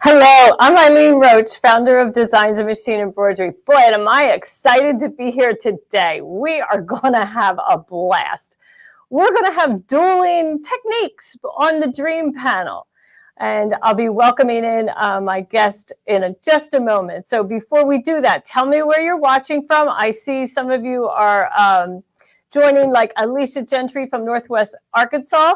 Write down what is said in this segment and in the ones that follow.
Hello, I'm Eileen Roche, founder of Designs of Machine Embroidery. Boy, and am I excited to be here today. We are going to have a blast. We're going to have dueling techniques on the Dream Panel. And I'll be welcoming in my guest in just a moment. So before we do that, tell me where you're watching from. I see some of you are joining, like Alicia Gentry from Northwest Arkansas.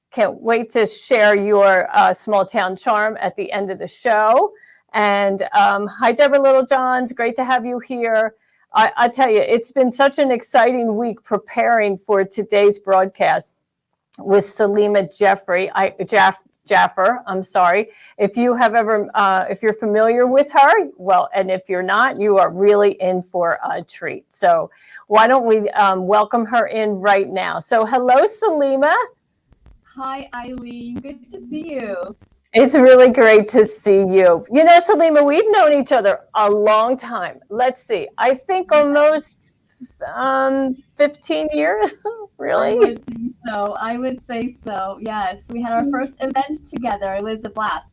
Can't wait to share your small town charm at the end of the show. And hi, Deborah Littlejohns. Great to have you here. I tell you, it's been such an exciting week preparing for today's broadcast with Salima Jaffer. I'm sorry. If you have ever, if you're familiar with her, well, and if you're not, you are really in for a treat. So why don't we welcome her in right now? So hello, Salima. Hi, Eileen. Good to see you. It's really great to see you. You know, Salima, we've known each other a long time. Let's see. I think almost 15 years, really? I would say so. Yes. We had our first event together. It was a blast.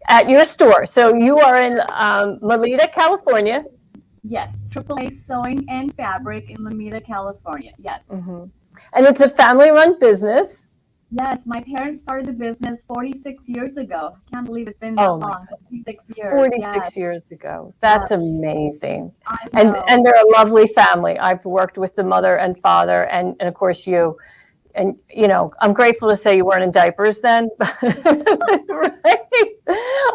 At your store. So you are in Melita, California. Yes. AAA Sewing and Fabric in Lomita, California. Yes. Mm-hmm. And it's a family-run business. Yes, my parents started the business 46 years ago. I can't believe it's been that long. 46 years. 46 years ago. That's amazing. And they're a lovely family. I've worked with the mother and father and of course you. And, you know, I'm grateful to say you weren't in diapers then. Right?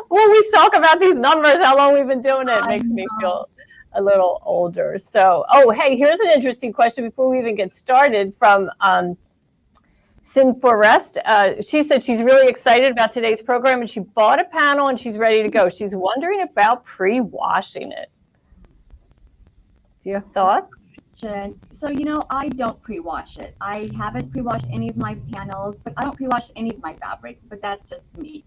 When we talk about these numbers, how long we've been doing it, makes me feel a little older. So, oh, hey, here's an interesting question before we even get started from Sin for Rest. She said she's really excited about today's program and she bought a panel and she's ready to go. She's wondering about pre-washing it. Do you have thoughts? So, you know, I don't pre-wash it. I haven't pre-washed any of my panels, but I don't pre-wash any of my fabrics, but that's just me.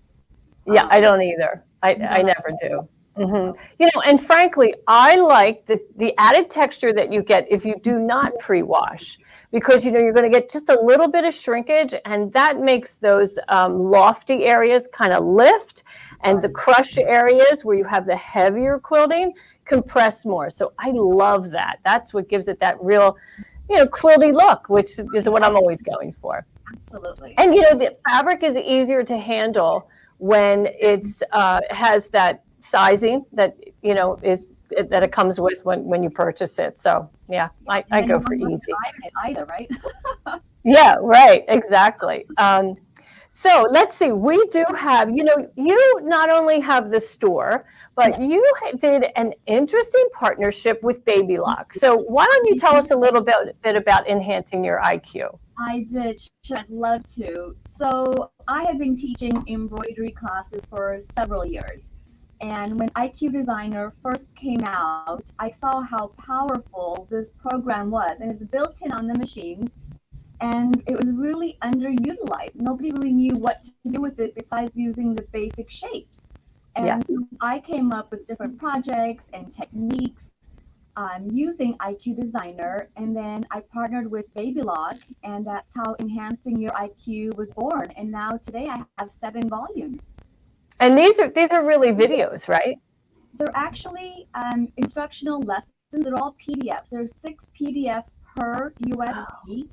Yeah, I don't either. I never do. Mm-hmm. You know, and frankly, I like the added texture that you get if you do not pre-wash. Because, you know, you're going to get just a little bit of shrinkage and that makes those lofty areas kind of lift and the crush areas where you have the heavier quilting compress more. So I love that. That's what gives it that real, you know, quilty look, which is what I'm always going for. Absolutely. And, you know, the fabric is easier to handle when it's has that sizing that, you know, that it comes with when you purchase it. So yeah, I go for easy. Either, right? Yeah, right, exactly. So let's see, we do have, you know, you not only have the store, but you did an interesting partnership with Baby Lock. So why don't you tell us a little bit about enhancing your IQ? I did. I'd love to. So I have been teaching embroidery classes for several years. And when IQ Designer first came out, I saw how powerful this program was. And it's built in on the machines. And it was really underutilized. Nobody really knew what to do with it besides using the basic shapes. And so I came up with different projects and techniques using IQ Designer. And then I partnered with Baby Lock. And that's how Enhancing Your IQ was born. And now today I have 7 volumes. And these are really videos, right? They're actually instructional lessons. They're all PDFs. There's 6 PDFs per USB.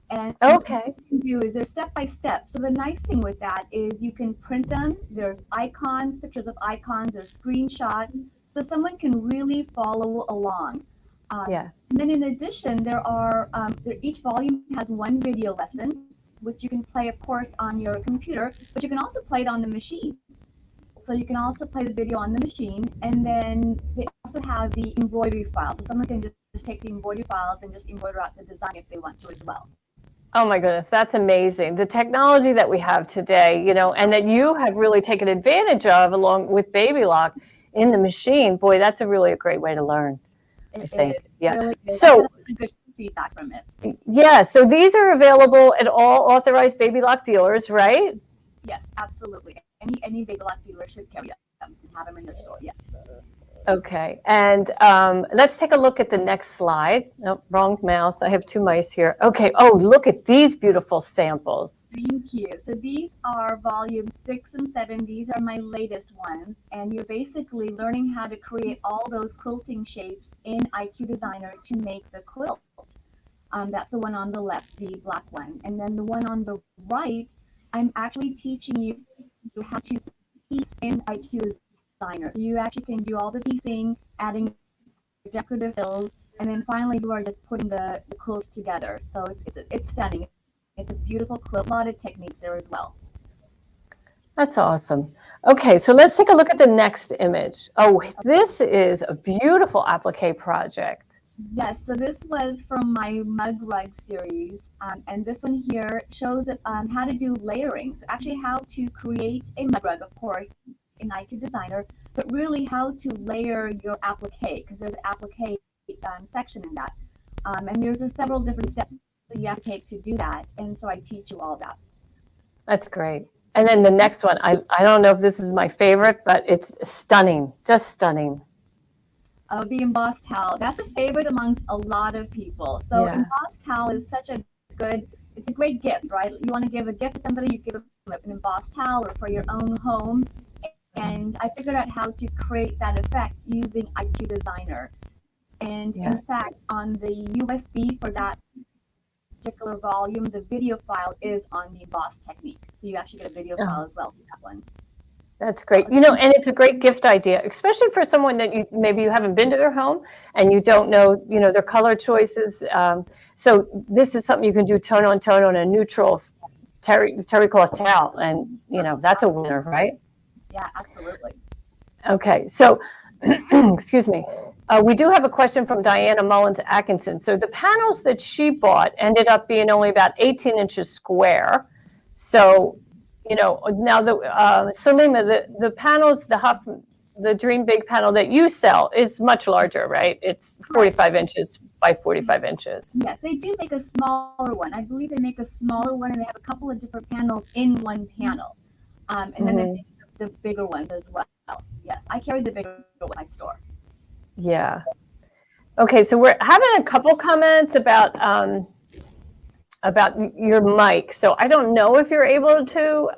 And what you can do is they're step by step. So the nice thing with that is you can print them. There's icons, pictures of icons. There's screenshots. So someone can really follow along. And then in addition, there are each volume has 1 video lesson, which you can play, of course, on your computer, but you can also play it on the machine. So you can also play the video on the machine, and then they also have the embroidery files. So someone can just take the embroidery files and just embroider out the design if they want to as well. Oh my goodness, that's amazing. The technology that we have today, you know, and that you have really taken advantage of along with Baby Lock in the machine. Boy, that's really a great way to learn, I think. Really so good feedback from it. Yeah, so these are available at all authorized Baby Lock dealers, right? Yes, absolutely. Any Baby Lock dealer should carry them and have them in their store. Yes. Okay, and let's take a look at the next slide. Nope, wrong mouse. I have two mice here. Okay, oh, look at these beautiful samples. Thank you. So these are volume 6 and 7. These are my latest ones. And you're basically learning how to create all those quilting shapes in IQ Designer to make the quilt. That's the one on the left, the black one. And then the one on the right, I'm actually teaching you how to piece in IQ Designer. So you actually can do all the piecing, adding decorative fills, and then finally you are just putting the quilts together. So it's stunning. It's a beautiful quilt. A lot of techniques there as well. That's awesome. Okay, so let's take a look at the next image. Oh, this is a beautiful applique project. Yes, so this was from my mug rug series, and this one here shows how to do layering. So actually how to create a mug rug, of course, in IQ Designer, but really how to layer your applique, because there's an applique section in that. And there's several different steps that you have to take to do that, and so I teach you all that. That's great. And then the next one, I don't know if this is my favorite, but it's stunning, just stunning. Oh, the embossed towel. That's a favorite amongst a lot of people. So embossed towel is such a good, it's a great gift, right? You want to give a gift to somebody, you give them an embossed towel or for your own home. And I figured out how to create that effect using IQ Designer. And in fact, on the USB for that particular volume, the video file is on the embossed technique. So you actually get a video file as well for that one. That's great. You know, and it's a great gift idea, especially for someone that maybe you haven't been to their home and you don't know, their color choices. So this is something you can do tone on a neutral terry cloth towel, and that's a winner, right? Yeah, absolutely. Okay, so excuse me. We do have a question from Diana Mullins Atkinson. So the panels that she bought ended up being only about 18 inches square. So now Salima, the panels, the Dream Big panel that you sell is much larger, right? It's 45 inches by 45 inches. Yes, they do make a smaller one. I believe they make a smaller one, and they have a couple of different panels in one panel. And then they make the bigger ones as well. Yes, I carry the bigger one in my store. Yeah. Okay, so we're having a couple comments about your mic. So I don't know if you're able to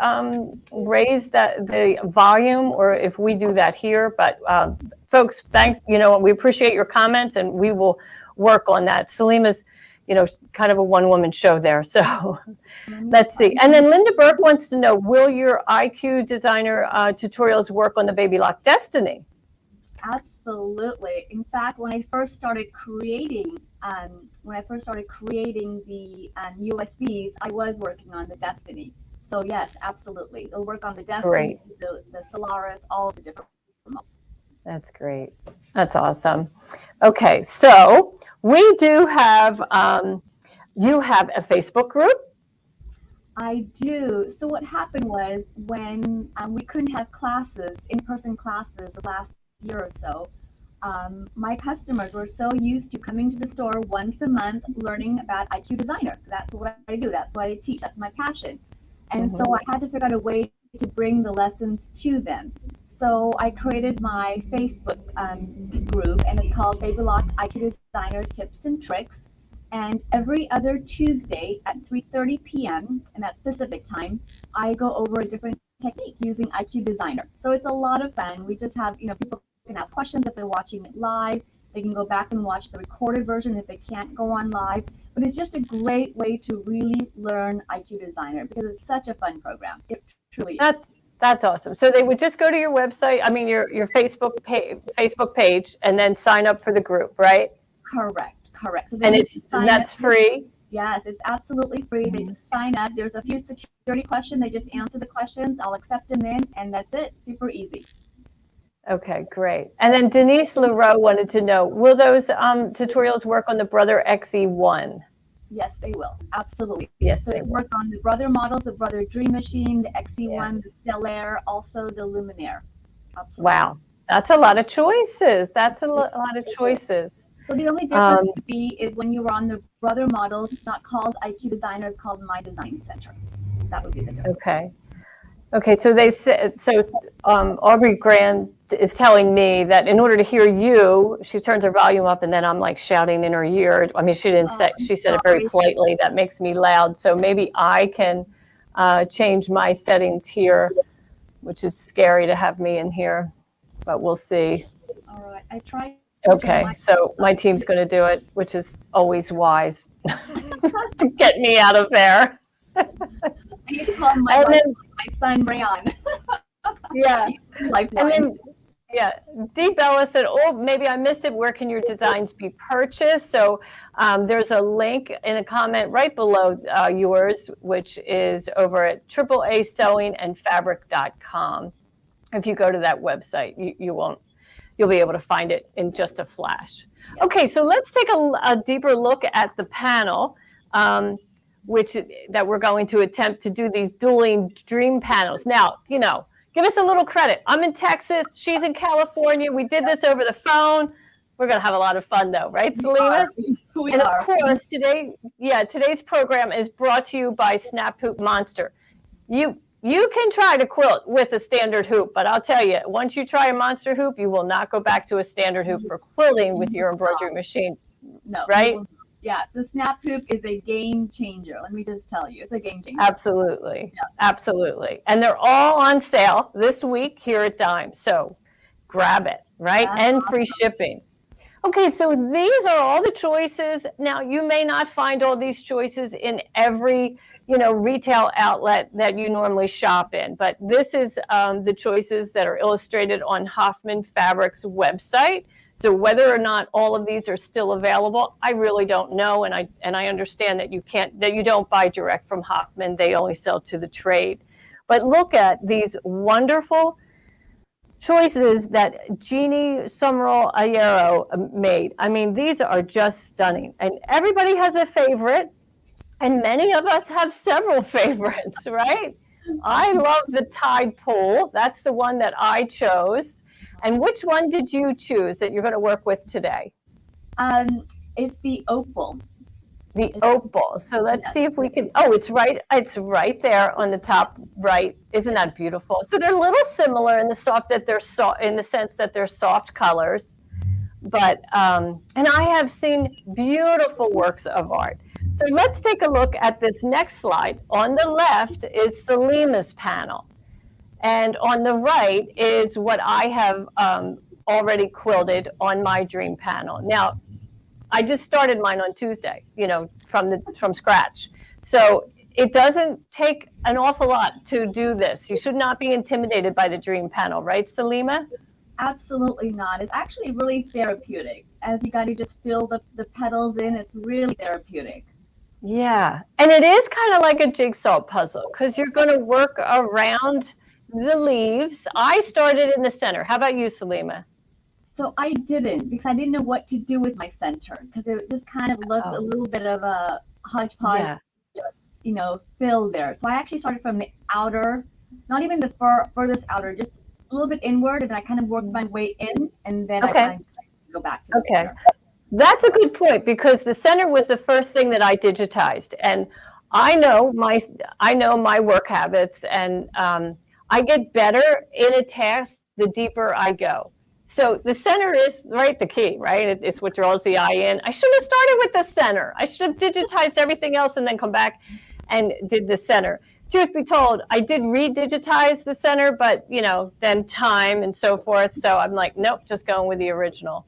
raise the volume or if we do that here, but folks, thanks. We appreciate your comments and we will work on that. Salima's, kind of a one-woman show there. So let's see. And then Linda Burke wants to know, will your IQ Designer tutorials work on the Baby Lock Destiny? Absolutely. In fact, when I first started creating the USBs, I was working on the Destiny. So yes, absolutely. It'll work on the Destiny, the Solaris, all the different models. That's great. That's awesome. Okay, so we do have, you have a Facebook group? I do. So what happened was when we couldn't have classes, in-person classes the last year or so, my customers were so used to coming to the store once a month learning about IQ Designer. That's what I do. That's what I teach. That's my passion. And so I had to figure out a way to bring the lessons to them. So I created my Facebook group, and it's called Baby Lock IQ Designer Tips and Tricks. And every other Tuesday at 3:30 p.m., and that's Pacific time, I go over a different technique using IQ Designer. So it's a lot of fun. We just have, people can ask questions if they're watching it live. They can go back and watch the recorded version if they can't go on live. But it's just a great way to really learn IQ Designer because it's such a fun program. It truly is. That's awesome. So they would just go to your website, your Facebook page, and then sign up for the group, right? Correct. So and that's free? Yes, it's absolutely free. They just sign up. There's a few security questions. They just answer the questions. I'll accept them in, and that's it. Super easy. Okay, great. And then Denise Leroux wanted to know, will those tutorials work on the Brother XE1? Yes, they will. Absolutely. Yes, so they work on the Brother models, the Brother Dream Machine, the XE1, the Solaris, also the Luminaire. Absolutely. Wow, that's a lot of choices. That's a lot of choices. So the only difference would be is when you were on the Brother model, it's not called IQ Designer, it's called My Design Center. That would be the difference. Okay. Okay, so they said, so Aubrey Grant is telling me that in order to hear you, she turns her volume up and then I'm like shouting in her ear. I mean, she didn't say, she said it very politely. That makes me loud. So maybe I can change my settings here, which is scary to have me in here, but we'll see. All right, I tried. Okay, so my team's going to do it, which is always wise to get me out of there. I need to call my son Rayon. Yeah. And then, yeah, Deep Bella said, oh, maybe I missed it. Where can your designs be purchased? So there's a link in a comment right below yours, which is over at AAAsewingandfabric.com. If you go to that website, you'll be able to find it in just a flash. Yeah. Okay, so let's take a deeper look at the panel. That we're going to attempt to do these dueling dream panels. Now, you know, give us a little credit. I'm in Texas. She's in California. We did this over the phone. We're going to have a lot of fun, though, right, Salima? And of course, today's program is brought to you by Snap Hoop Monster. You can try to quilt with a standard hoop, but I'll tell you, once you try a monster hoop, you will not go back to a standard hoop for quilting with your embroidery machine. No, right? Yeah, the Snap Hoop is a game changer. Let me just tell you, it's a game changer. Absolutely. Yeah. Absolutely. And they're all on sale this week here at Dime. So grab it, right? That's and free shipping. Okay, so these are all the choices. Now, you may not find all these choices in every, retail outlet that you normally shop in, but this is the choices that are illustrated on Hoffman Fabric's website. So whether or not all of these are still available, I really don't know, and I understand that you don't buy direct from Hoffman; they only sell to the trade. But look at these wonderful choices that Jeannie Summerall Ayero made. I mean, these are just stunning, and everybody has a favorite, and many of us have several favorites, right? I love the Tide Pool. That's the one that I chose. And which one did you choose that you're going to work with today? It's the Opal. The Opal. So let's see if we can. Oh, it's right there on the top right. Isn't that beautiful? So they're a little similar in the in the sense that they're soft colors, but and I have seen beautiful works of art. So let's take a look at this next slide. On the left is Salima's panel. And on the right is what I have already quilted on my dream panel. Now, I just started mine on Tuesday, from scratch. So it doesn't take an awful lot to do this. You should not be intimidated by the dream panel, right, Salima? Absolutely not. It's actually really therapeutic. As you got to just fill the petals in, it's really therapeutic. Yeah, and it is kind of like a jigsaw puzzle because you're going to work around the leaves. I started in the center. How about you, Salima? So I didn't, because I didn't know what to do with my center, because it just kind of looked a little bit of a hodgepodge, fill there. So I actually started from the outer, not even the furthest outer, just a little bit inward, and I kind of worked my way in, and then I kind of go back to the center. That's a good point, because the center was the first thing that I digitized, and I know my work habits, and I get better in a task the deeper I go. So the center is the key, right? It's what draws the eye in. I should have started with the center. I should have digitized everything else and then come back and did the center. Truth be told, I did redigitize the center, but then time and so forth. So I'm like, nope, just going with the original.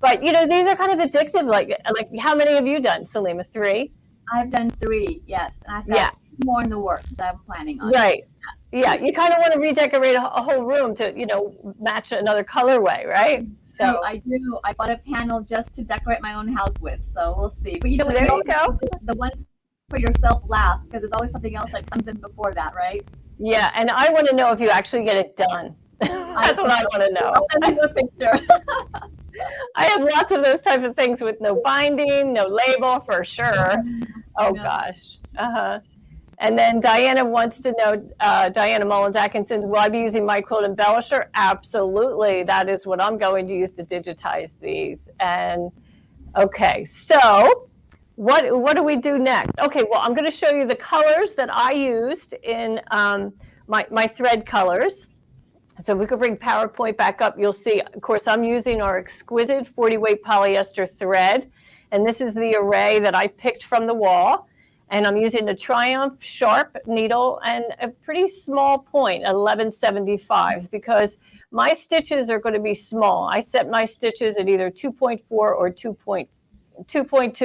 But these are kind of addictive. Like how many have you done, Salima? 3? I've done 3, yes. And I've got more in the works that I'm planning on. Right. Yeah, you kind of want to redecorate a whole room to, match another colorway, right? So I do. I bought a panel just to decorate my own house with. So we'll see. But there you go. The ones for yourself last, because there's always something else that comes in before that, right? Yeah, and I want to know if you actually get it done. That's what I want to know. I'll send you a picture. I have lots of those type of things with no binding, no label for sure. Oh gosh. And then Diana wants to know, Diana Mullins Atkinson, will I be using my quilt embellisher? Absolutely. That is what I'm going to use to digitize these. And okay, so what do we do next? Okay, well, I'm going to show you the colors that I used in my thread colors. So if we could bring PowerPoint back up, you'll see, of course, I'm using our exquisite 40-weight polyester thread. And this is the array that I picked from the wall. And I'm using a Triumph Sharp needle and a pretty small point, 1175, because my stitches are going to be small. I set my stitches at either 2.4 or 2.2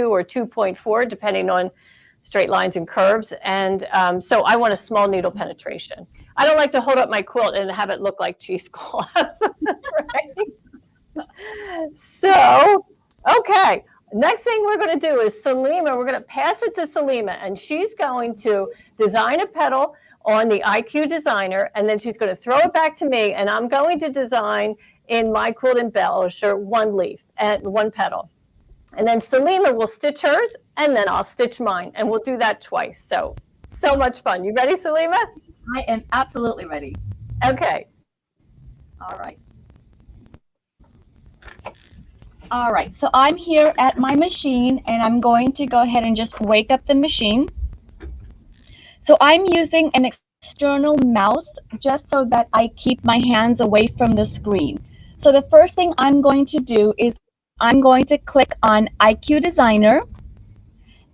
or 2.4, depending on straight lines and curves. And so I want a small needle penetration. I don't like to hold up my quilt and have it look like cheesecloth. Right? So, okay. Next thing we're going to do is Salima, we're going to pass it to Salima, and she's going to design a petal on the IQ Designer, and then she's going to throw it back to me, and I'm going to design in my quilt embellisher one leaf and one petal. And then Salima will stitch hers, and then I'll stitch mine, and we'll do that twice. So much fun. You ready, Salima? I am absolutely ready. Okay. All right. All right, so I'm here at my machine, and I'm going to go ahead and just wake up the machine. So I'm using an external mouse just so that I keep my hands away from the screen. So the first thing I'm going to do is I'm going to click on IQ Designer,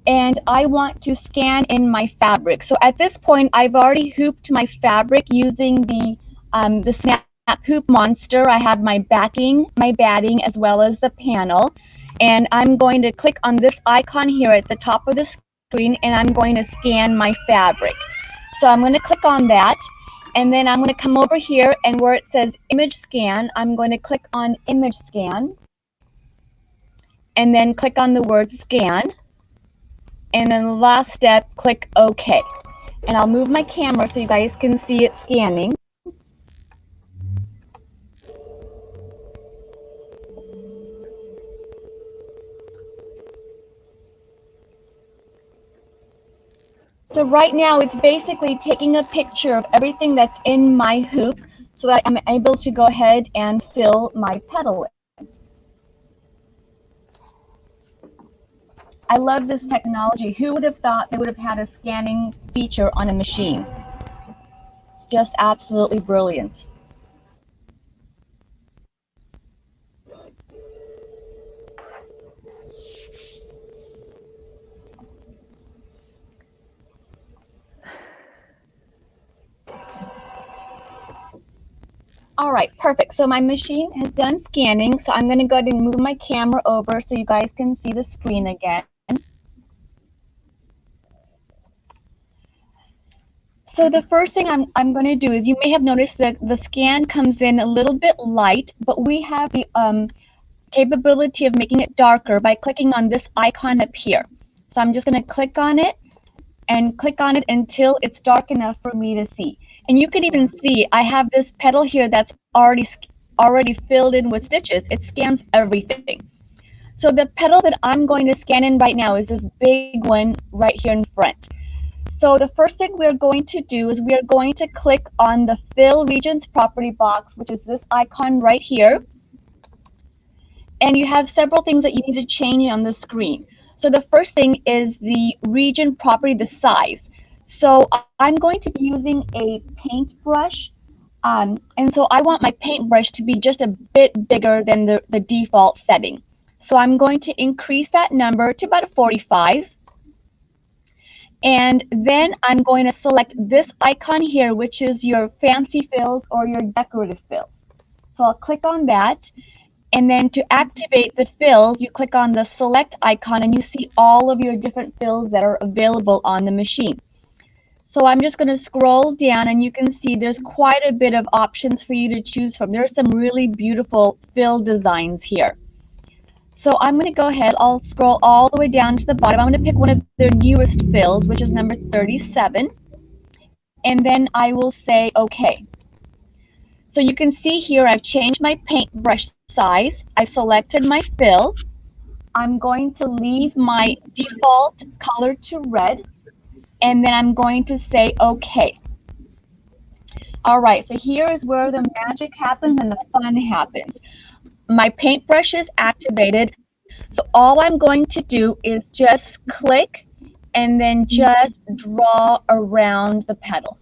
and I want to scan in my fabric. So at this point, I've already hooped my fabric using the Snap Hoop Monster. I have my batting, as well as the panel. And I'm going to click on this icon here at the top of the screen, and I'm going to scan my fabric. So I'm going to click on that, and then I'm going to come over here, and where it says Image Scan, I'm going to click on Image Scan, and then click on the word Scan. And then the last step, click OK. And I'll move my camera so you guys can see it scanning. So right now it's basically taking a picture of everything that's in my hoop so that I'm able to go ahead and fill my petal. I love this technology. Who would have thought they would have had a scanning feature on a machine? It's just absolutely brilliant. All right, perfect. So my machine has done scanning. So I'm going to go ahead and move my camera over so you guys can see the screen again. So the first thing I'm going to do is, you may have noticed that the scan comes in a little bit light, but we have the capability of making it darker by clicking on this icon up here. So I'm just going to click on it and click on it until it's dark enough for me to see. And you can even see I have this petal here that's already filled in with stitches. It scans everything. So the petal that I'm going to scan in right now is this big one right here in front. So the first thing we're going to do is we are going to click on the Fill Regions property box, which is this icon right here. And you have several things that you need to change on the screen. So the first thing is the region property, the size. So I'm going to be using a paintbrush. And so I want my paintbrush to be just a bit bigger than the default setting. So I'm going to increase that number to about 45. And then I'm going to select this icon here, which is your fancy fills or your decorative fills. So I'll click on that. And then to activate the fills, you click on the select icon and you see all of your different fills that are available on the machine. So I'm just going to scroll down, and you can see there's quite a bit of options for you to choose from. There's some really beautiful fill designs here. So I'm going to go ahead, I'll scroll all the way down to the bottom. I'm going to pick one of their newest fills, which is number 37. And then I will say OK. So you can see here I've changed my paintbrush size. I've selected my fill. I'm going to leave my default color to red. And then I'm going to say OK. All right, so here is where the magic happens and the fun happens. My paintbrush is activated. So all I'm going to do is just click and then just draw around the petal.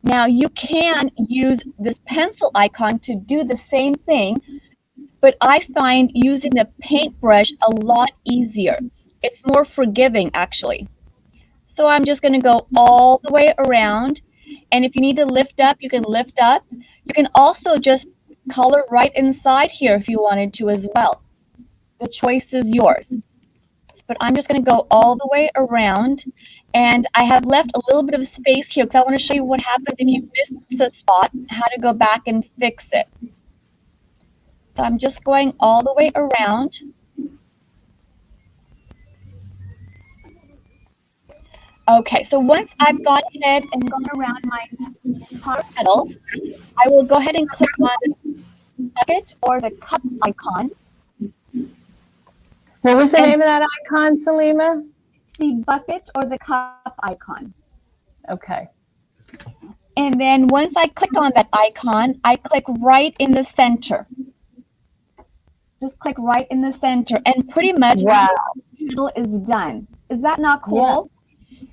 Now you can use this pencil icon to do the same thing, but I find using the paintbrush a lot easier. It's more forgiving, actually. So I'm just going to go all the way around. And if you need to lift up, you can lift up. You can also just color right inside here if you wanted to as well. The choice is yours. But I'm just going to go all the way around. And I have left a little bit of space here because I want to show you what happens if you miss a spot, how to go back and fix it. So I'm just going all the way around. Okay, so once I've gone ahead and gone around my top petal, I will go ahead and click on the bucket or the cup icon. What was the name of that icon, Salima? The bucket or the cup icon. Okay. And then once I click on that icon, I click right in the center. Just click right in the center, and pretty much the petal is done. Is that not cool?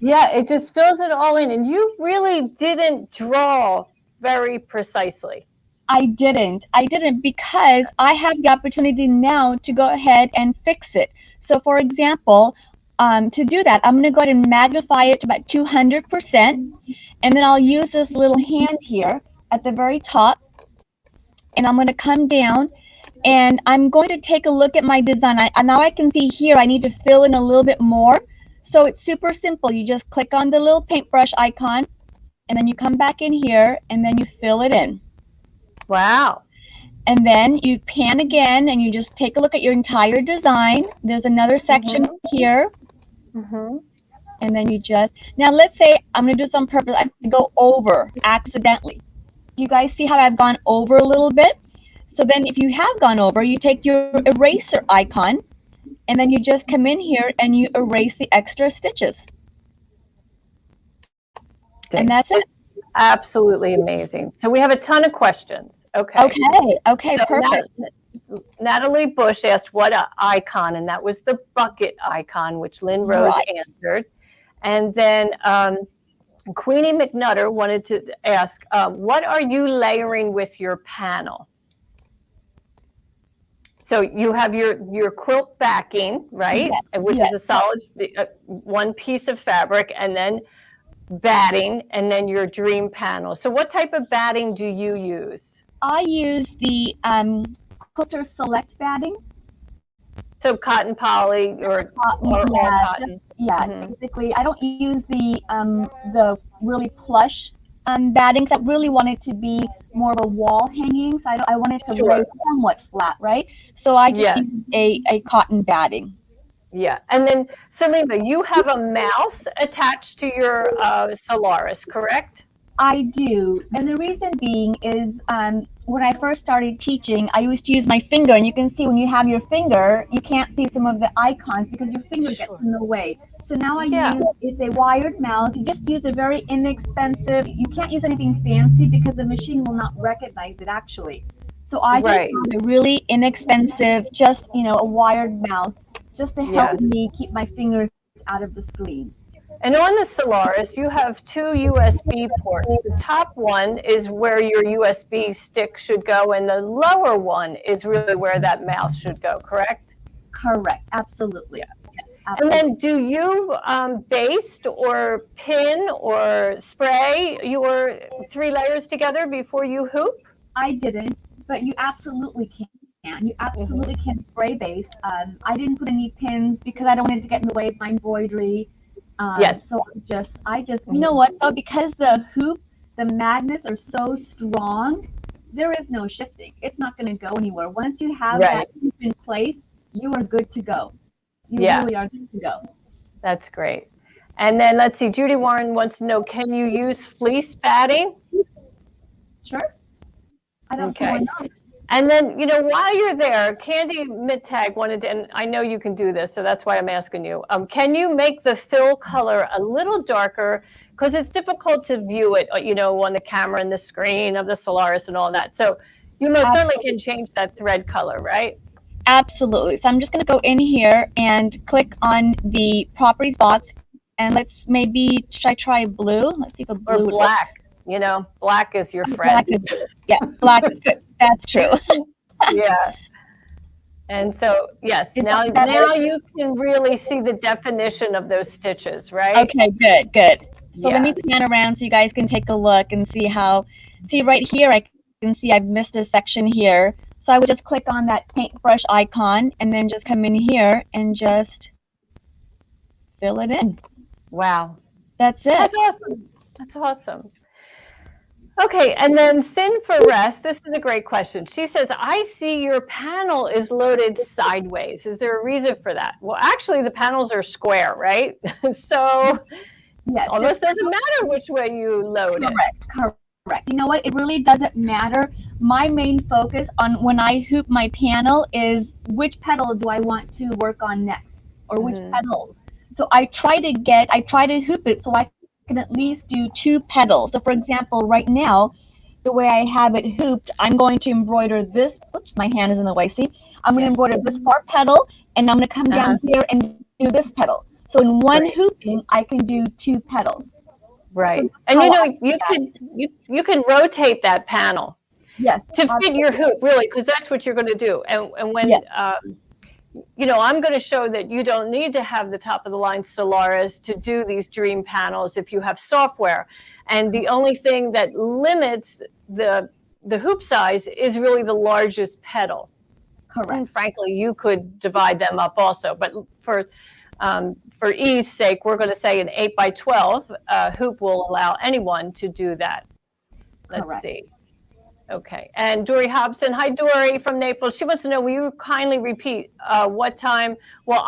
Yeah, it just fills it all in, and you really didn't draw very precisely. I didn't because I have the opportunity now to go ahead and fix it. So for example, to do that, I'm going to go ahead and magnify it to about 200%, and then I'll use this little hand here at the very top, and I'm going to come down, and I'm going to take a look at my design. Now I can see here I need to fill in a little bit more. So it's super simple. You just click on the little paintbrush icon, and then you come back in here, and then you fill it in. Wow. And then you pan again, and you just take a look at your entire design. There's another section here. And then you just, now let's say I'm going to do this on purpose. I go over accidentally. Do you guys see how I've gone over a little bit? So then if you have gone over, you take your eraser icon, and then you just come in here and you erase the extra stitches. And that's it. Absolutely amazing. So we have a ton of questions. Okay, so perfect. Natalie Bush asked what icon, and that was the bucket icon, which Lynn Rose answered. And then Queenie McNutter wanted to ask, what are you layering with your panel? So you have your quilt backing, right? Which is a solid one piece of fabric, and then batting, and then your dream panel. So what type of batting do you use? I use the Quilter Select batting. So cotton poly or cotton. Basically, I don't use the really plush batting. I really want it to be more of a wall hanging. So I want it to lay somewhat flat, right? So I just use a cotton batting. Yeah, and then Salima, you have a mouse attached to your Solaris, correct? I do, and the reason being is when I first started teaching, I used to use my finger, and you can see when you have your finger, you can't see some of the icons because your finger gets in the way. So now I use, it's a wired mouse. You just use a very inexpensive, you can't use anything fancy because the machine will not recognize it actually. So I just found a really inexpensive, just, a wired mouse just to help me keep my fingers out of the screen. And on the Solaris, you have two USB ports. The top one is where your USB stick should go, and the lower one is really where that mouse should go, correct? Correct, absolutely. Yes, absolutely. And then do you baste or pin or spray your 3 layers together before you hoop? I didn't, but you absolutely can. You absolutely can spray baste. I didn't put any pins because I don't want it to get in the way of my embroidery. So I just, you know what though, because the hoop, the magnets are so strong, there is no shifting. It's not going to go anywhere. Once you have that hoop in place, you are good to go. You really are good to go. That's great. And then let's see, Judy Warren wants to know, can you use fleece batting? Sure. I don't see why not. And then, while you're there, Candy Mittag wanted to, and I know you can do this, so that's why I'm asking you. Can you make the fill color a little darker? Because it's difficult to view it, on the camera and the screen of the Solaris and all that. So you most certainly can change that thread color, right? Absolutely. So I'm just going to go in here and click on the properties box, and let's should I try blue? Let's see if a blue or black. You know, black is your friend. Black is good. Yeah, black is good. That's true. Yeah. And so, yes, now you can really see the definition of those stitches, right? Okay, good, good. So Yeah. let me pan around so you guys can take a look and see right here, I can see I've missed a section here. So I would just click on that paintbrush icon and then just come in here and just fill it in. Wow. That's it. That's awesome. That's awesome. Okay, and then Sin for Rest, this is a great question. She says, I see your panel is loaded sideways. Is there a reason for that? Well, actually, the panels are square, right? So yes, almost doesn't matter which way you load it. Correct. You know what? It really doesn't matter. My main focus on when I hoop my panel is which petal do I want to work on next, or which petals. So I try to hoop it so I can at least do 2 petals. So for example, right now, the way I have it hooped, I'm going to embroider this. Oops, my hand is in the way. See, I'm going to embroider this far petal, and I'm going to come down here and do this petal. So in one hooping, I can do 2 petals. Right, so and you know you can rotate that panel. Yes, to fit your hoop, really, because that's what you're going to do. And when you know, I'm going to show that you don't need to have the top of the line Solaris to do these dream panels if you have software. And the only thing that limits the hoop size is really the largest petal. Correct. And frankly, you could divide them up also. But for ease sake, we're going to say an 8x12 hoop will allow anyone to do that. Let's see. Okay, and Dory Hobson, hi Dory from Naples. She wants to know, will you kindly repeat what time? Well,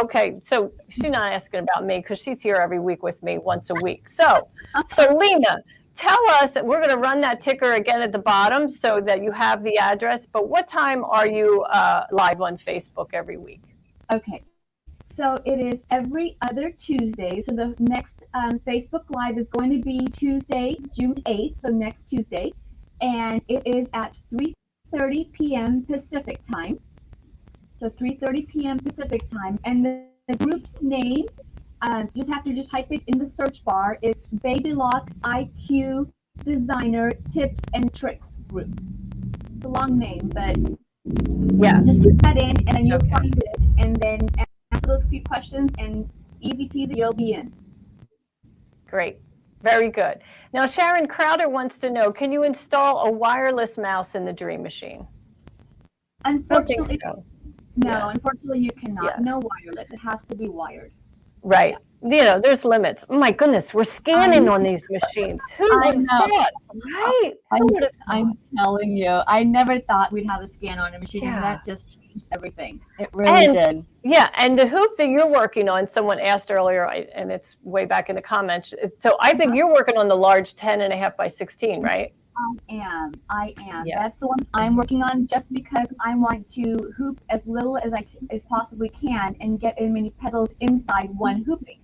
okay, so she's not asking about me because she's here every week with me once a week. So, Salima, tell us, we're going to run that ticker again at the bottom so that you have the address, but what time are you live on Facebook every week? Okay, so it is every other Tuesday. So the next Facebook Live is going to be Tuesday, June 8th, so next Tuesday. And it is at 3:30 p.m. Pacific time. So 3:30 p.m. Pacific time. And the group's name, just have to type it in the search bar. It's Baby Lock IQ Designer Tips and Tricks Group. It's a long name, but yeah, just type that in and then you'll find it. And then answer those few questions and easy peasy, you'll be in. Great. Very good. Now, Sharon Crowder wants to know, can you install a wireless mouse in the Dream Machine? Unfortunately, so. No, unfortunately you cannot. No wireless. It has to be wired. Right. You know, there's limits. Oh my goodness, we're scanning on these machines. Who would have thought? Right? I'm telling you, I never thought we'd have a scan on a machine, and that just changed everything. It really did. Yeah, and the hoop that you're working on, someone asked earlier, and it's way back in the comments. So I think you're working on the large 10.5 by 16, right? I am. Yeah. That's the one I'm working on, just because I want to hoop as little as I possibly can and get as many petals inside one hooping.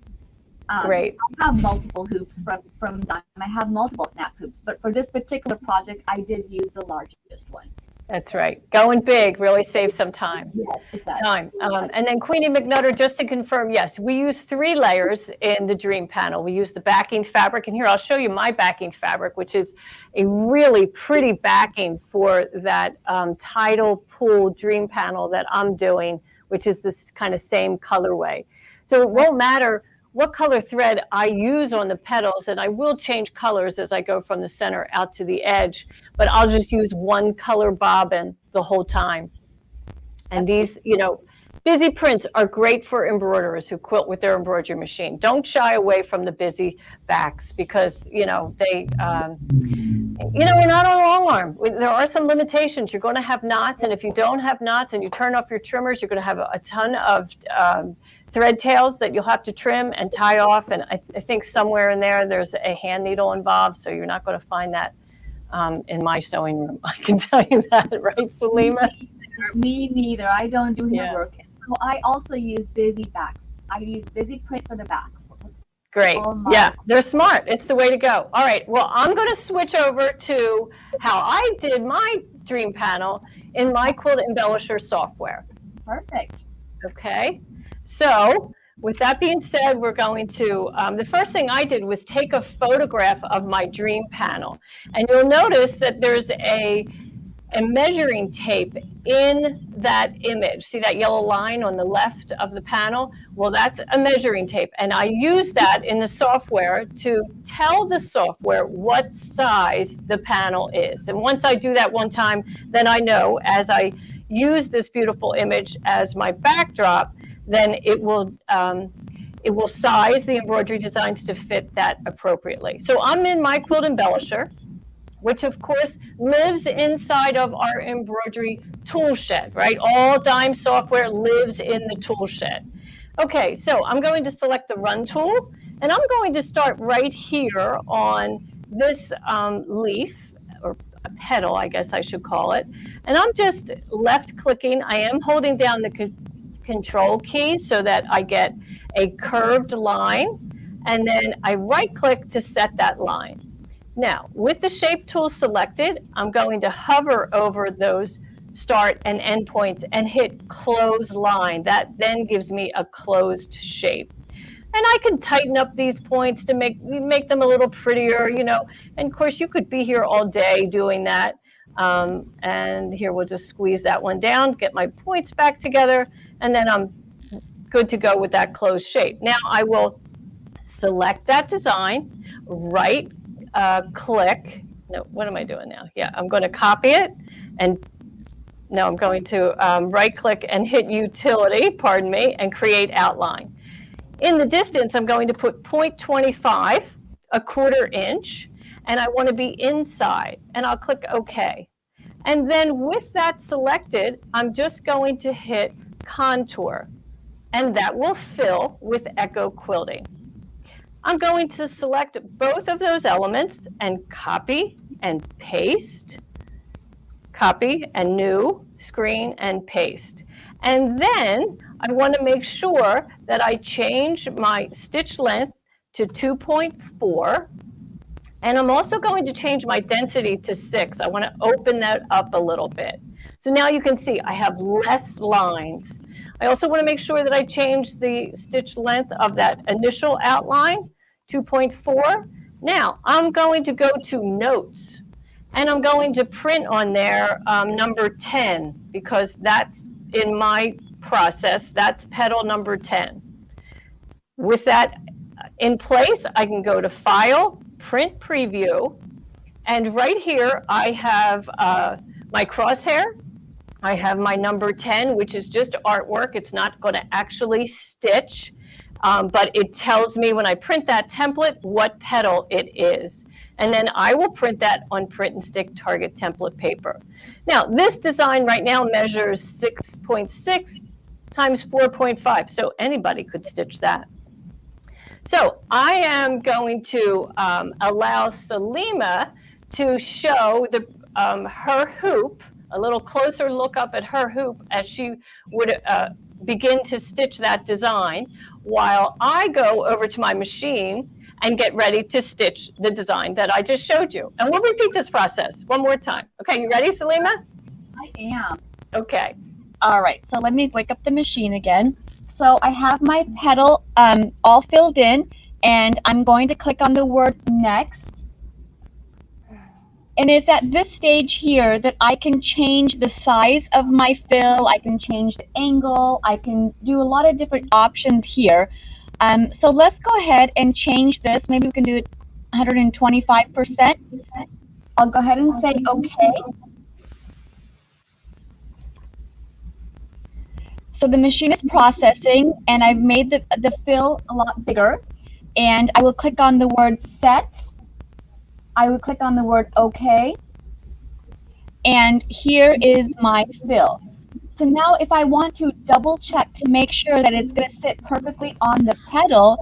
Great. I have multiple hoops from Dime. I have multiple snap hoops, but for this particular project, I did use the largest one. That's right. Going big really saves some time. Yes, it does. And then Queenie McNutter, just to confirm, yes, we use 3 layers in the Dream Panel. We use the backing fabric, and here I'll show you my backing fabric, which is a really pretty backing for that tidal pool Dream Panel that I'm doing, which is this kind of same colorway. So it won't matter what color thread I use on the petals, and I will change colors as I go from the center out to the edge, but I'll just use one color bobbin the whole time. And these, you know, busy prints are great for embroiderers who quilt with their embroidery machine. Don't shy away from the busy backs because, you know, they, you know, we're not on a long arm. There are some limitations. You're going to have knots, and if you don't have knots and you turn off your trimmers, you're going to have a ton of thread tails that you'll have to trim and tie off. And I think somewhere in there, there's a hand needle involved, so you're not going to find that in my sewing room. I can tell you that, right, Salima? Me neither. I don't do handwork. So I also use busy backs. I use busy print for the back. Great. Yeah, they're smart. It's the way to go. All right. Well, I'm going to switch over to how I did my Dream Panel in my Quilt Embellisher software. Perfect. Okay. So with that being said, we're going to, the first thing I did was take a photograph of my dream panel. And you'll notice that there's a measuring tape in that image. See that yellow line on the left of the panel? Well, that's a measuring tape. And I use that in the software to tell the software what size the panel is. And once I do that one time, then I know as I use this beautiful image as my backdrop, then it will size the embroidery designs to fit that appropriately. So I'm in my quilt embellisher, which of course lives inside of our embroidery tool shed, right? All Dime software lives in the tool shed. Okay, so I'm going to select the run tool, and I'm going to start right here on this leaf, or a petal, I guess I should call it. And I'm just left clicking. I am holding down the control key so that I get a curved line, and then I right click to set that line. Now, with the shape tool selected, I'm going to hover over those start and end points and hit close line. That then gives me a closed shape. And I can tighten up these points to make them a little prettier, you know. And of course, you could be here all day doing that. And here, we'll just squeeze that one down, get my points back together, and then I'm good to go with that closed shape. Now I will select that design, right click. No, what am I doing now? Yeah, I'm going to copy it, and now I'm going to right click and hit utility, pardon me, and create outline. In the distance, I'm going to put 0.25, a 1/4 inch, and I want to be inside, and I'll click OK. And then with that selected, I'm just going to hit contour, and that will fill with Echo Quilting. I'm going to select both of those elements and copy and paste, copy and new, screen and paste. And then I want to make sure that I change my stitch length to 2.4. And I'm also going to change my density to 6. I want to open that up a little bit. So now you can see I have less lines. I also want to make sure that I change the stitch length of that initial outline, 2.4. Now I'm going to go to notes, and I'm going to print on there number 10, because that's in my process, that's petal number 10. With that in place, I can go to File, Print Preview, and right here I have my crosshair. I have my number 10, which is just artwork. It's not going to actually stitch, but it tells me when I print that template what petal it is. And then I will print that on print and stick target template paper. Now, this design right now measures 6.6 times 4.5, so anybody could stitch that. So I am going to allow Salima to show the, her hoop, a little closer look up at her hoop as she would begin to stitch that design, while I go over to my machine and get ready to stitch the design that I just showed you. And we'll repeat this process one more time. Okay, you ready, Salima? I am. Okay. All right, so let me wake up the machine again. So I have my petal all filled in, and I'm going to click on the word next. And it's at this stage here that I can change the size of my fill, I can change the angle, I can do a lot of different options here. So let's go ahead and change this. Maybe we can do it 125%. I'll go ahead and say okay. So the machine is processing, and I've made the fill a lot bigger. And I will click on the word set. I will click on the word OK. And here is my fill. So now if I want to double check to make sure that it's going to sit perfectly on the petal,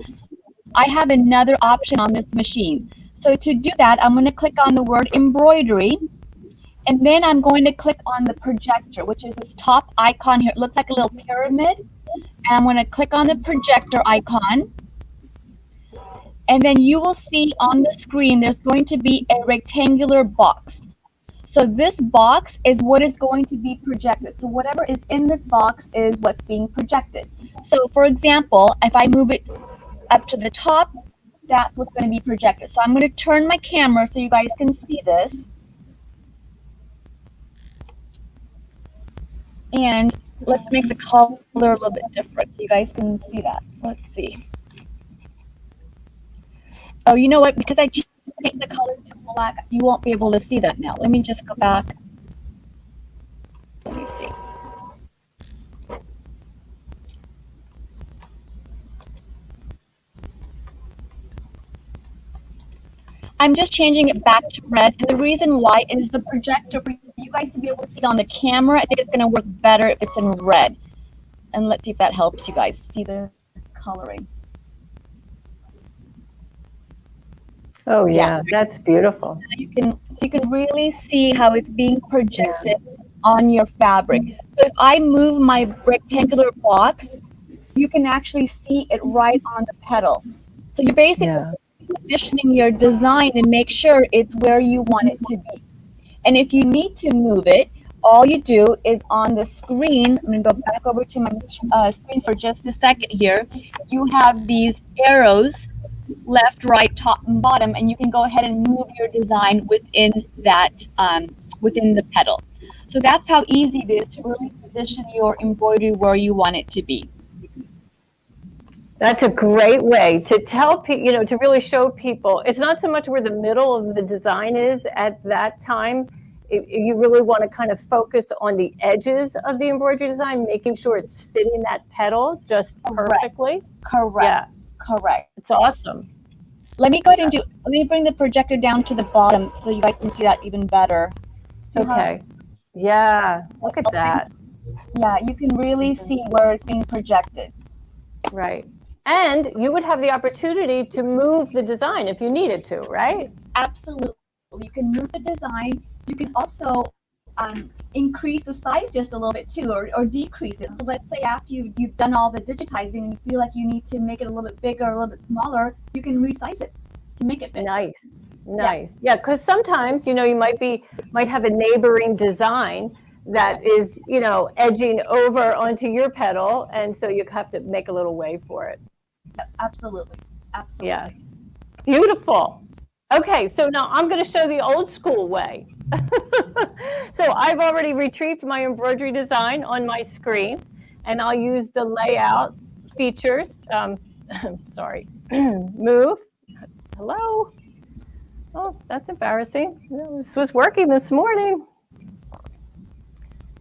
I have another option on this machine. So to do that, I'm going to click on the word embroidery. And then I'm going to click on the projector, which is this top icon here. It looks like a little pyramid. And I'm going to click on the projector icon. And then you will see on the screen there's going to be a rectangular box. So this box is what is going to be projected. So whatever is in this box is what's being projected. So for example, if I move it up to the top, that's what's going to be projected. So I'm going to turn my camera so you guys can see this. And let's make the color a little bit different so you guys can see that. Let's see. Oh, you know what? Because I changed the color to black, you won't be able to see that now. Let me just go back. Let me see. I'm just changing it back to red, and the reason why is the projector, for you guys to be able to see it on the camera, I think it's going to work better if it's in red. And let's see if that helps you guys see the coloring. Oh yeah, that's beautiful. You can really see how it's being projected on your fabric. So if I move my rectangular box, you can actually see it right on the petal. So you're basically positioning your design and make sure it's where you want it to be. And if you need to move it, all you do is on the screen, I'm going to go back over to my screen for just a second here, you have these arrows, left, right, top, and bottom, and you can go ahead and move your design within that, within the petal. So that's how easy it is to really position your embroidery where you want it to be. That's a great way to tell people, to really show people. It's not so much where the middle of the design is at that time. You really want to kind of focus on the edges of the embroidery design, making sure it's fitting that petal just perfectly. Correct. Yeah. Correct. It's awesome. Let me go ahead and let me bring the projector down to the bottom so you guys can see that even better. Okay. Yeah. Look at that. Yeah, you can really see where it's being projected. Right. And you would have the opportunity to move the design if you needed to, right? Absolutely. You can move the design. You can also increase the size just a little bit too, or decrease it. So let's say after you've done all the digitizing and you feel like you need to make it a little bit bigger, a little bit smaller, you can resize it to make it fit. Nice. Yeah, because sometimes, you might have a neighboring design that is, edging over onto your petal, and so you have to make a little way for it. Absolutely. Yeah. Beautiful. Okay, so now I'm going to show the old school way. So I've already retrieved my embroidery design on my screen, and I'll use the layout features. Sorry, move. Hello. Oh, that's embarrassing. This was working this morning.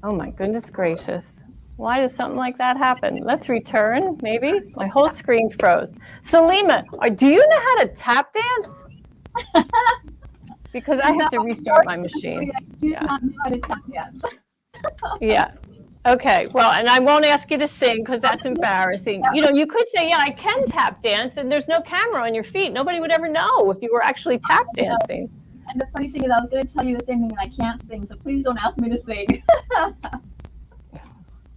Oh my goodness gracious. Why does something like that happen? Let's return, maybe. My whole screen froze. Salima, do you know how to tap dance? Because I have to restart my machine. I do not know how to tap dance. Yeah. Okay. Well, and I won't ask you to sing because that's embarrassing. You could say, yeah, I can tap dance, and there's no camera on your feet. Nobody would ever know if you were actually tap dancing. And the funny thing is, I was going to tell you the same thing, and I can't sing, so please don't ask me to sing.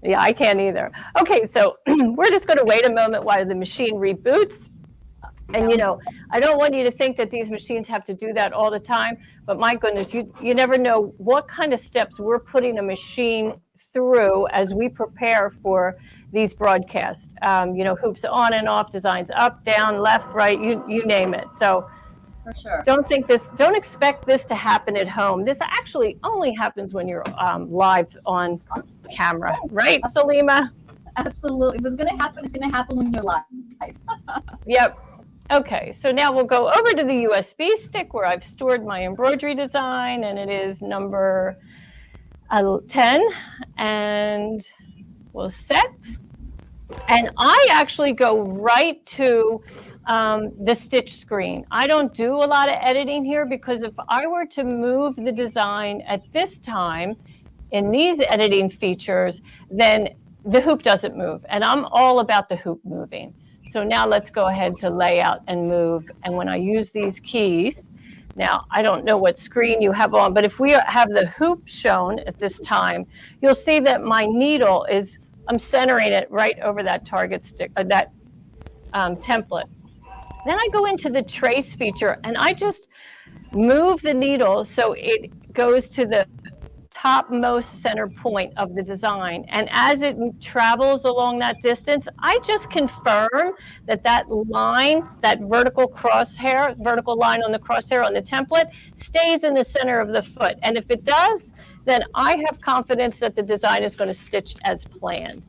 Yeah, I can't either. Okay, so we're just going to wait a moment while the machine reboots. And, I don't want you to think that these machines have to do that all the time, but my goodness, you never know what kind of steps we're putting a machine through as we prepare for these broadcasts. Hoops on and off, designs up, down, left, right, you name it. So for sure. Don't expect this to happen at home. This actually only happens when you're live on camera, right, Salima? Absolutely. If it's going to happen, it's going to happen when you're live. Yep. Okay, so now we'll go over to the USB stick where I've stored my embroidery design, and it is number 10, and we'll set. And I actually go right to the stitch screen. I don't do a lot of editing here because if I were to move the design at this time in these editing features, then the hoop doesn't move, and I'm all about the hoop moving. So now let's go ahead to layout and move. And when I use these keys, now I don't know what screen you have on, but if we have the hoop shown at this time, you'll see that my needle I'm centering it right over that target stick, that template. Then I go into the trace feature and I just move the needle so it goes to the topmost center point of the design. And as it travels along that distance, I just confirm that that line, that vertical line on the crosshair on the template stays in the center of the foot. And if it does, then I have confidence that the design is going to stitch as planned.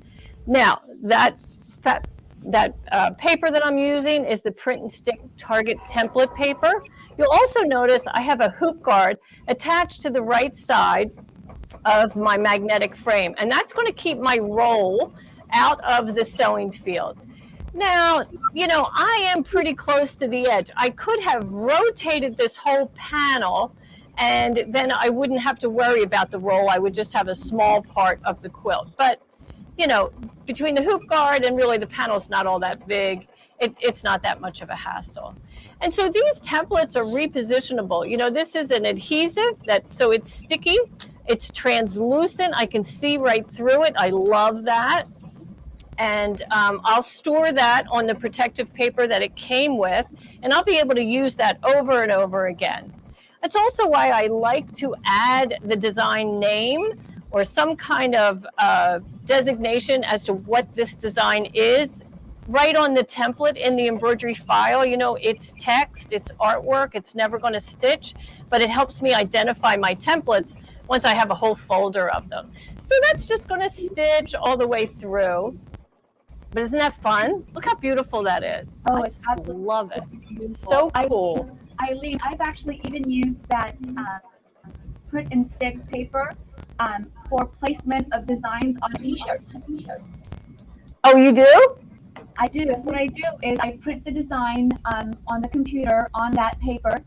Now, that paper that I'm using is the Print and Stick Target template paper. You'll also notice I have a hoop guard attached to the right side of my magnetic frame, and that's going to keep my roll out of the sewing field. Now, you know, I am pretty close to the edge. I could have rotated this whole panel and then I wouldn't have to worry about the roll. I would just have a small part of the quilt. But, you know, between the hoop guard and really the panel's not all that big, it's not that much of a hassle. And so these templates are repositionable. You know, this is an adhesive so it's sticky, it's translucent, I can see right through it. I love that. And I'll store that on the protective paper that it came with, and I'll be able to use that over and over again. That's also why I like to add the design name or some kind of designation as to what this design is right on the template in the embroidery file. You know, it's text, it's artwork, it's never going to stitch, but it helps me identify my templates once I have a whole folder of them. So that's just going to stitch all the way through. But isn't that fun? Look how beautiful that is. Oh, I it's just absolutely love it. beautiful. So cool. Eileen, I've actually even used that print and stick paper for placement of designs on t-shirts. Oh, you do? I do. So what I do is I print the design on the computer on that paper,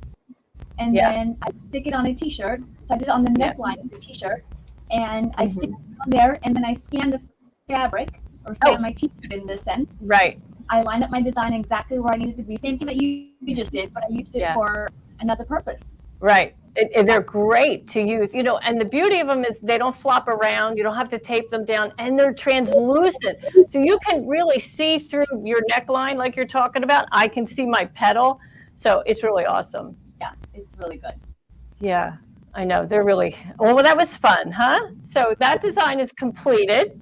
and then I stick it on a t-shirt. So I did it on the neckline of the t-shirt, and I stick it on there, and then I scan the fabric, or scan my t-shirt in this sense. Right. I line up my design exactly where I need it to be. Same thing that you just did, but I used it for another purpose. Right. They're great to use, you know, and the beauty of them is they don't flop around. You don't have to tape them down, and they're translucent. So you can really see through your neckline like you're talking about. I can see my petal. So it's really awesome. Yeah, it's really good. Yeah, I know. They're really, well, that was fun, huh? So that design is completed.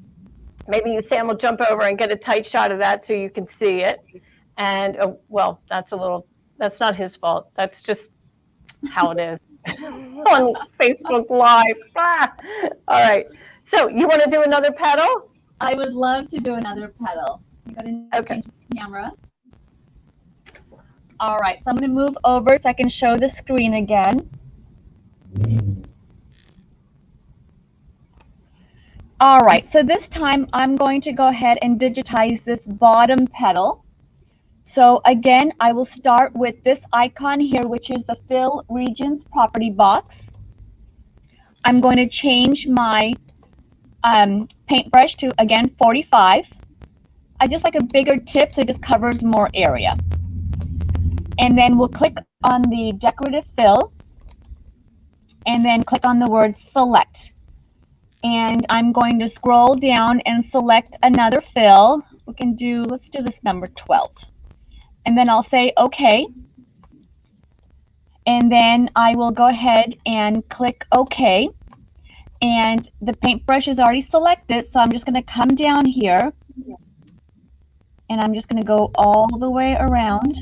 Maybe Sam will jump over and get a tight shot of that so you can see it. And, well, that's not his fault. That's just how it is on Facebook Live. All right. So you want to do another petal? I would love to do another petal. Okay. Camera. All right. So I'm going to move over so I can show the screen again. All right, so this time I'm going to go ahead and digitize this bottom petal. So again, I will start with this icon here, which is the Fill Regions property box. I'm going to change my paintbrush to, again, 45. I just like a bigger tip so it just covers more area. And then we'll click on the decorative fill, and then click on the word select. And I'm going to scroll down and select another fill. Let's do this number 12. And then I'll say OK. And then I will go ahead and click OK. And the paintbrush is already selected, so I'm just going to come down here. And I'm just going to go all the way around.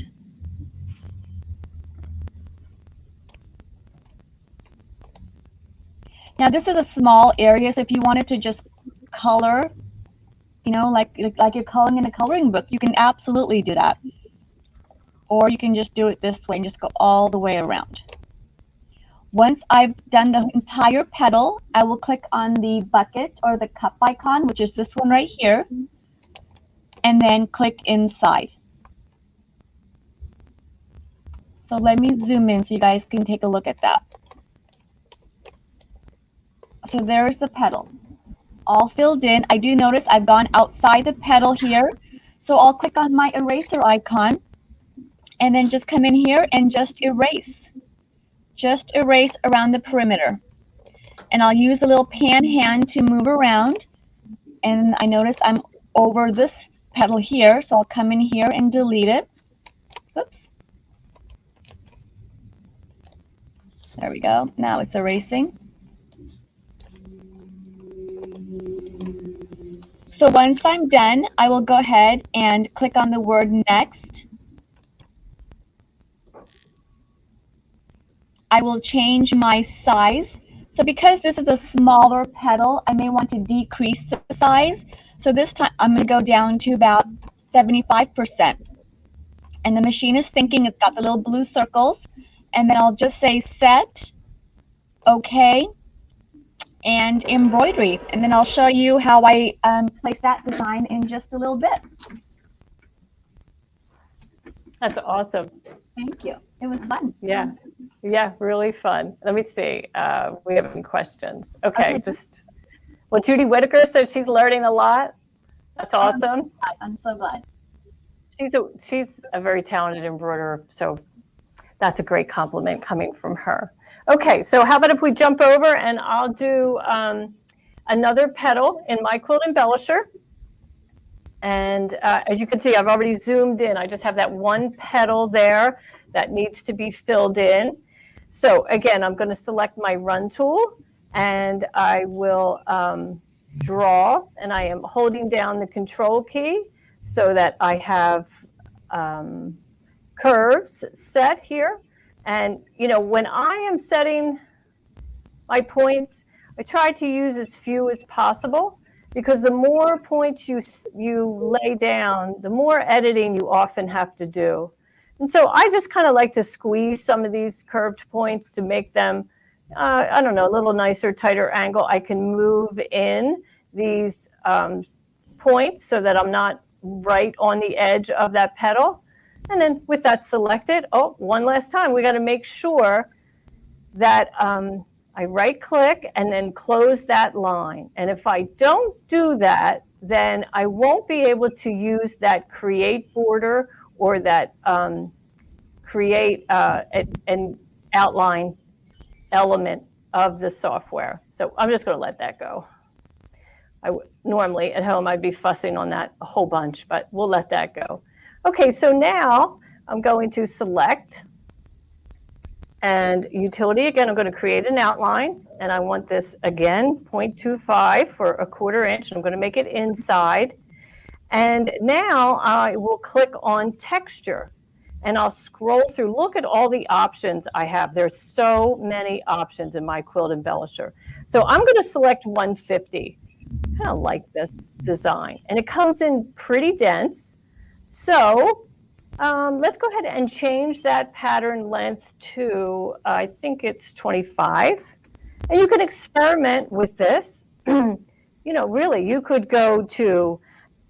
Now this is a small area, so if you wanted to just color, you know, like you're coloring in a coloring book, you can absolutely do that. Or you can just do it this way and just go all the way around. Once I've done the entire petal, I will click on the bucket or the cup icon, which is this one right here, and then click inside. So let me zoom in so you guys can take a look at that. So there's the petal, all filled in. I do notice I've gone outside the petal here. So I'll click on my eraser icon and then just come in here and just erase. Just erase around the perimeter. And I'll use the little pan hand to move around. And I notice I'm over this petal here. So I'll come in here and delete it. Oops. There we go. Now it's erasing. So once I'm done, I will go ahead and click on the word next. I will change my size. So because this is a smaller petal, I may want to decrease the size. So this time I'm going to go down to about 75%. And the machine is thinking, it's got the little blue circles. And then I'll just say set, OK, and embroidery. And then I'll show you how I place that design in just a little bit. That's awesome. Thank you. It was fun. Yeah. Yeah, really fun. Let me see. We have any questions. Okay. Well, Judy Whitaker said she's learning a lot. That's awesome. I'm so glad. She's a very talented embroiderer, so that's a great compliment coming from her. Okay, so how about if we jump over and I'll do another petal in my quilt embellisher. And as you can see, I've already zoomed in. I just have that one petal there that needs to be filled in. So again, I'm going to select my run tool and I will draw, and I am holding down the control key so that I have curves set here. And, you know, when I am setting my points, I try to use as few as possible, because the more points you lay down, the more editing you often have to do. And so I just kind of like to squeeze some of these curved points to make them, I don't know, a little nicer, tighter angle. I can move in these points so that I'm not right on the edge of that petal. And then with that selected, one last time, we got to make sure that I right click and then close that line. And if I don't do that, then I won't be able to use that create border or that create an outline element of the software. So I'm just going to let that go. Normally at home I'd be fussing on that a whole bunch, but we'll let that go. Okay, so now I'm going to select and utility. Again, I'm going to create an outline, and I want this again 0.25 for 1/4 inch. I'm going to make it inside. And now I will click on texture and I'll scroll through. Look at all the options I have. There's so many options in my quilt embellisher. So I'm going to select 150. I kind of like this design, and it comes in pretty dense. So let's go ahead and change that pattern length to, I think it's 25. And you can experiment with this. You know, really, you could go to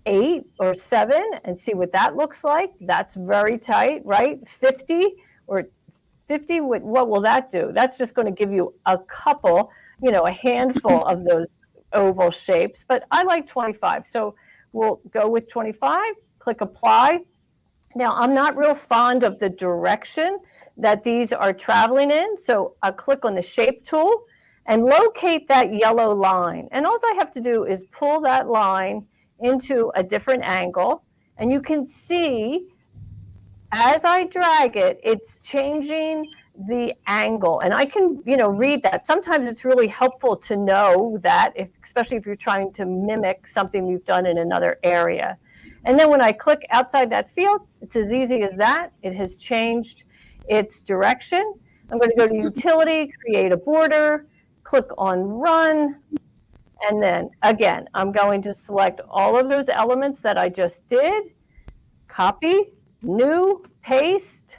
8 or 7 and see what that looks like. That's very tight, right? 50 or 50, what will that do? That's just going to give you a couple, you know, a handful of those oval shapes. But I like 25. So we'll go with 25, click apply. Now, I'm not real fond of the direction that these are traveling in. So I'll click on the shape tool and locate that yellow line. And all I have to do is pull that line into a different angle. And you can see as I drag it, it's changing the angle. And I can, you know, read that. Sometimes it's really helpful to know that, especially if you're trying to mimic something you've done in another area. And then when I click outside that field, it's as easy as that. It has changed its direction. I'm going to go to utility, create a border, click on run. And then again, I'm going to select all of those elements that I just did, copy, new, paste,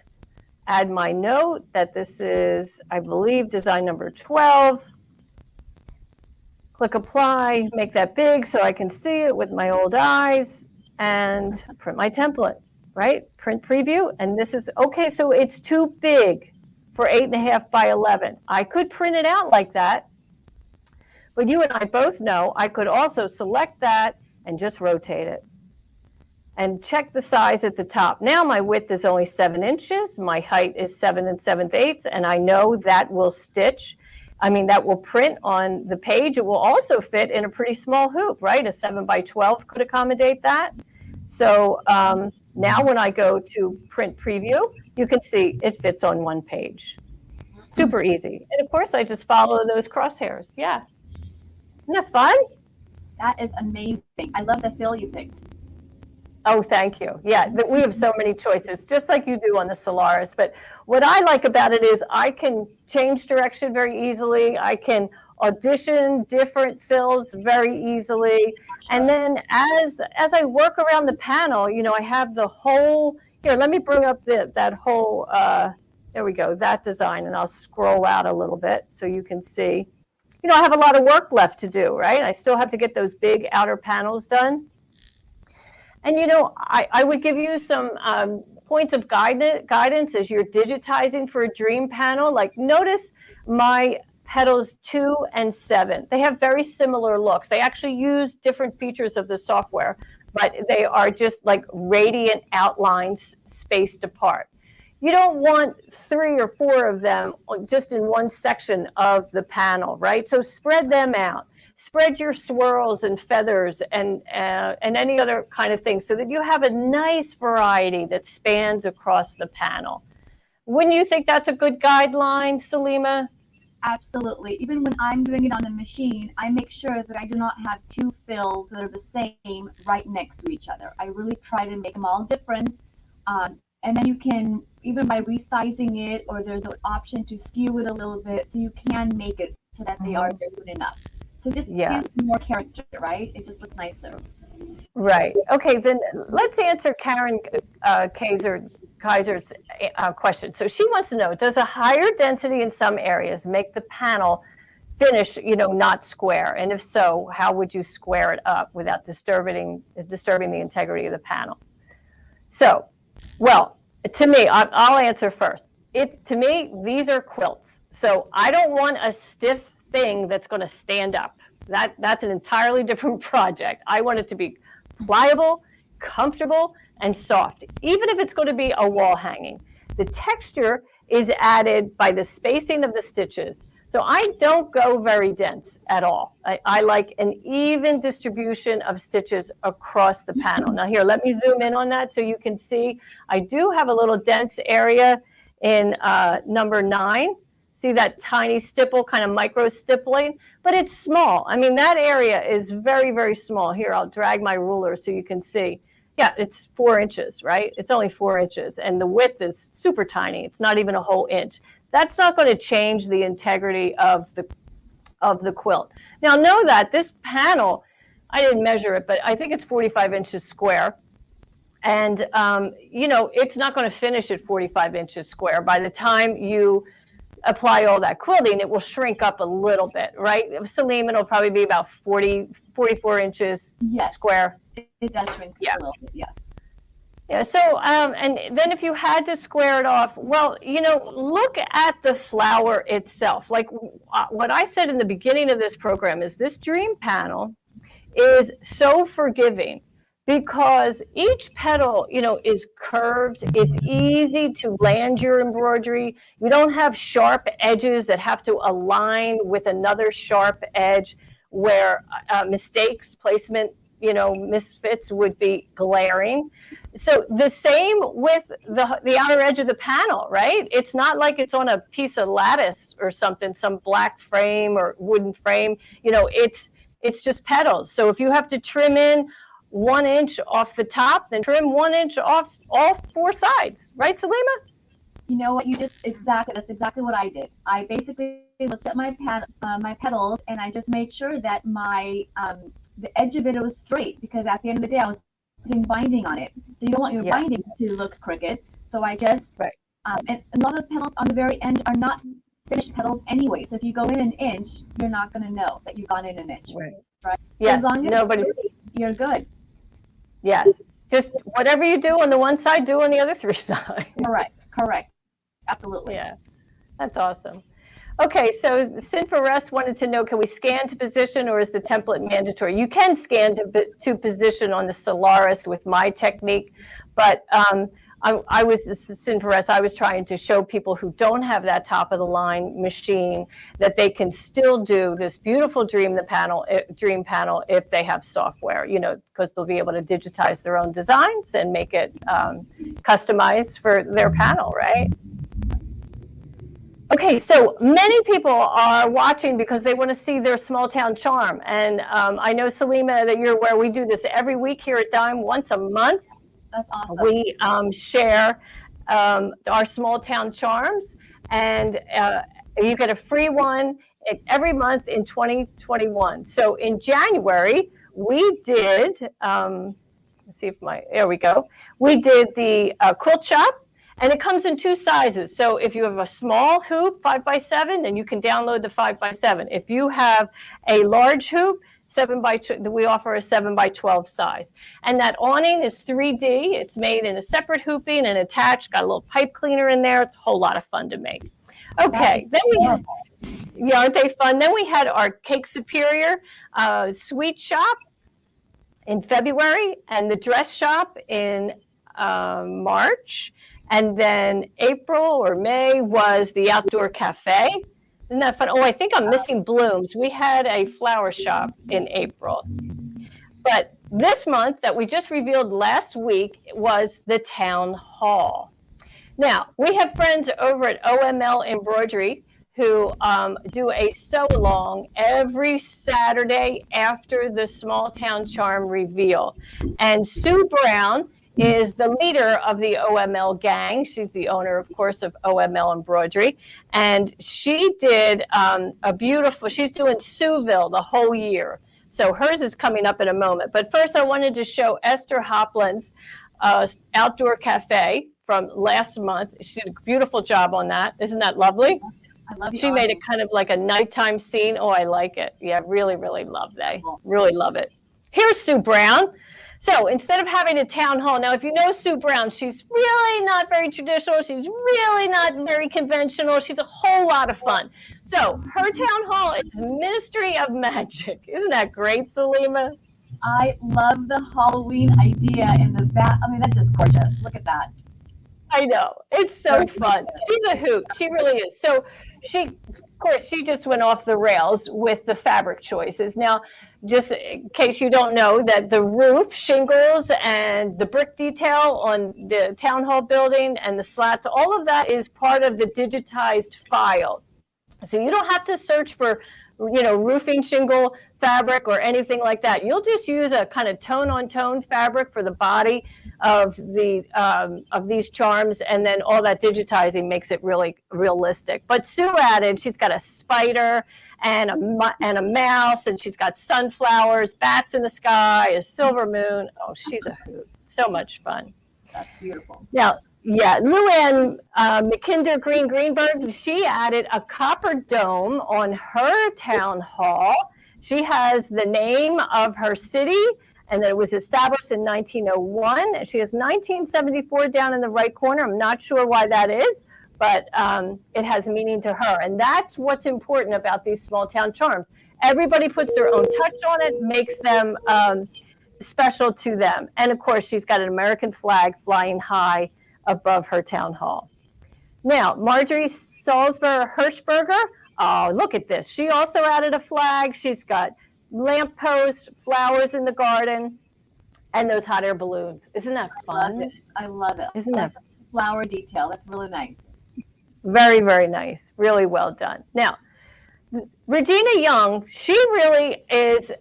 add my note that this is, I believe, design number 12. Click apply, make that big so I can see it with my old eyes, and print my template, right? Print preview, and this is, okay, so it's too big for 8.5 by 11. I could print it out like that, but you and I both know I could also select that and just rotate it. And check the size at the top. Now my width is only 7 inches, my height is 7 7/8, and I know that will stitch. I mean, that will print on the page. It will also fit in a pretty small hoop, right? A 7 by 12 could accommodate that. So now when I go to print preview, you can see it fits on one page. Super easy. And of course, I just follow those crosshairs. Yeah. Isn't that fun? That is amazing. I love the fill you picked. Oh, thank you. Yeah, we have so many choices, just like you do on the Solaris. But what I like about it is I can change direction very easily. I can audition different fills very easily. And then as I work around the panel, you know, I have the whole, here, let me bring up that whole, there we go, that design, and I'll scroll out a little bit so you can see. You know, I have a lot of work left to do, right? I still have to get those big outer panels done. And, you know, I would give you some points of guidance as you're digitizing for a dream panel. Like, notice my petals 2 and 7. They have very similar looks. They actually use different features of the software, but they are just like radiant outlines spaced apart. You don't want 3 or 4 of them just in one section of the panel, right? So spread them out. Spread your swirls and feathers and any other kind of thing so that you have a nice variety that spans across the panel. Wouldn't you think that's a good guideline, Salima? Absolutely. Even when I'm doing it on the machine, I make sure that I do not have 2 fills that are the same right next to each other. I really try to make them all different. And then you can, even by resizing it, or there's an option to skew it a little bit, so you can make it so that they are different enough. So just gives more character, right? It just looks nicer. Right. Okay, then let's answer Karen Kaiser's question. So she wants to know, does a higher density in some areas make the panel finish, you know, not square? And if so, how would you square it up without disturbing the integrity of the panel? So, well, to me, I'll answer first. To me, these are quilts. So I don't want a stiff thing that's going to stand up. That's an entirely different project. I want it to be pliable, comfortable, and soft, even if it's going to be a wall hanging. The texture is added by the spacing of the stitches. So I don't go very dense at all. I like an even distribution of stitches across the panel. Now here, let me zoom in on that so you can see. I do have a little dense area in number 9. See that tiny stipple, kind of micro stippling, but it's small. I mean, that area is very, very small. Here, I'll drag my ruler so you can see. Yeah, it's 4 inches, right? It's only 4 inches, and the width is super tiny. It's not even a whole inch. That's not going to change the integrity of the quilt. Now, know that this panel, I didn't measure it, but I think it's 45 inches square. And, you know, it's not going to finish at 45 inches square. By the time you apply all that quilting, it will shrink up a little bit, right? Salima, it'll probably be about 44 inches square. It does shrink a little bit, yes. Yeah, so, and then if you had to square it off, well, you know, look at the flower itself. Like what I said in the beginning of this program is this dream panel is so forgiving because each petal, you know, is curved. It's easy to land your embroidery. You don't have sharp edges that have to align with another sharp edge where mistakes, placement, you know, misfits would be glaring. So the same with the outer edge of the panel, right? It's not like it's on a piece of lattice or something, some black frame or wooden frame. You know, it's just petals. So if you have to trim in 1 inch off the top, then trim 1 inch off all 4 sides, right, Salima? You know what? That's exactly what I did. I basically looked at my petals and I just made sure that the edge of it was straight, because at the end of the day I was putting binding on it. So you don't want your binding to look crooked. So I just and a lot of the petals on the very end are not finished petals anyway. So if you go in an inch, you're not going to know that you've gone in an inch. Right? Yes. So as long as you're good. Yes. Just whatever you do on the one side, do on the other 3 sides. Correct. Absolutely. Yeah. That's awesome. Okay, so Sinforest wanted to know, can we scan to position or is the template mandatory? You can scan to position on the Solaris with my technique, but I was Sinteress. I was trying to show people who don't have that top of the line machine that they can still do this beautiful dream panel if they have software, because they'll be able to digitize their own designs and make it customized for their panel, right? Okay, so many people are watching because they want to see their small town charm. And I know, Salima, that you're aware we do this every week here at Dime, once a month. That's awesome. We share our small town charms, and you get a free one every month in 2021. So in January, we did, let's see if there we go. We did the quilt shop. And it comes in 2 sizes. So if you have a small hoop, 5x7, then you can download the 5x7. If you have a large hoop, 7x2, we offer a 7x12 size. And that awning is 3D. It's made in a separate hooping and attached. Got a little pipe cleaner in there. It's a whole lot of fun to make. Okay, then aren't they fun? Then we had our Cake Superior sweet shop in February, and the dress shop in March. And then April or May was the outdoor cafe. Isn't that fun? Oh, I think I'm missing blooms. We had a flower shop in April. But this month that we just revealed last week was the town hall. Now, we have friends over at OML Embroidery who do a sew-along every Saturday after the Small Town Charm reveal. And Sue Brown is the leader of the OML gang. She's the owner, of course, of OML Embroidery. And she did she's doing Sueville the whole year. So hers is coming up in a moment. But first, I wanted to show Esther Hoplin's outdoor cafe from last month. She did a beautiful job on that. Isn't that lovely? I love it. She made it kind of like a nighttime scene. Oh, I like it. Yeah, really, really love that. Really love it. Here's Sue Brown. So instead of having a town hall, now if you know Sue Brown, she's really not very traditional. She's really not very conventional. She's a whole lot of fun. So her town hall is Ministry of Magic. Isn't that great, Salima? I love the Halloween idea in the back. I mean, that's just gorgeous. Look at that. I know. It's so fun. She's a hoot. She really is. So she just went off the rails with the fabric choices. Now, just in case you don't know, that the roof shingles and the brick detail on the town hall building and the slats, all of that is part of the digitized file. So you don't have to search for, roofing shingle fabric or anything like that. You'll just use a kind of tone-on-tone fabric for the body of these charms, and then all that digitizing makes it really realistic. But Sue added, she's got a spider and a mouse, and she's got sunflowers, bats in the sky, a silver moon. Oh, she's a hoot. So much fun. That's beautiful. Now, yeah, Luann McKinder Greenberg, she added a copper dome on her town hall. She has the name of her city, and that it was established in 1901. She has 1974 down in the right corner. I'm not sure why that is, but it has meaning to her. And that's what's important about these small town charms. Everybody puts their own touch on it, makes them special to them. And of course, she's got an American flag flying high above her town hall. Now, Marjorie Salzberg Hershberger, oh, look at this. She also added a flag. She's got lampposts, flowers in the garden, and those hot air balloons. Isn't that fun? I love it. Isn't that flower detail? That's really nice. Very, very nice. Really well done. Now, Regina Young, she really is,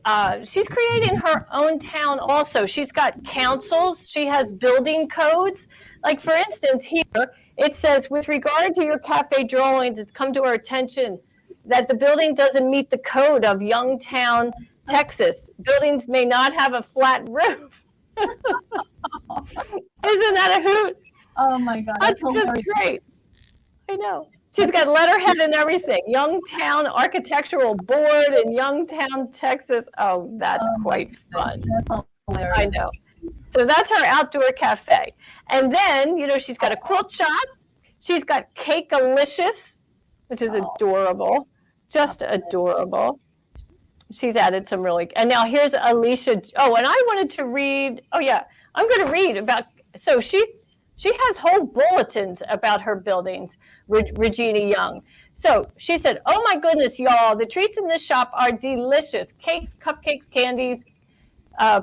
she's creating her own town also. She's got councils. She has building codes. Like, for instance, here it says, with regard to your cafe drawings, it's come to our attention that the building doesn't meet the code of Youngtown, Texas. Buildings may not have a flat roof. Isn't that a hoot? Oh my God. That's just great. I know. She's got letterhead and everything. Youngtown Architectural Board in Youngtown, Texas. Oh, that's quite fun. That's hilarious. I know. So that's her outdoor cafe. And then, she's got a quilt shop. She's got Cakealicious, which is adorable. Just adorable. She's added some and now here's Alicia. Oh, and I wanted to read. Oh, yeah. I'm going to read about, so She has whole bulletins about her buildings, Regina Young. So she said, oh my goodness, y'all, the treats in this shop are delicious. Cakes, cupcakes, candies,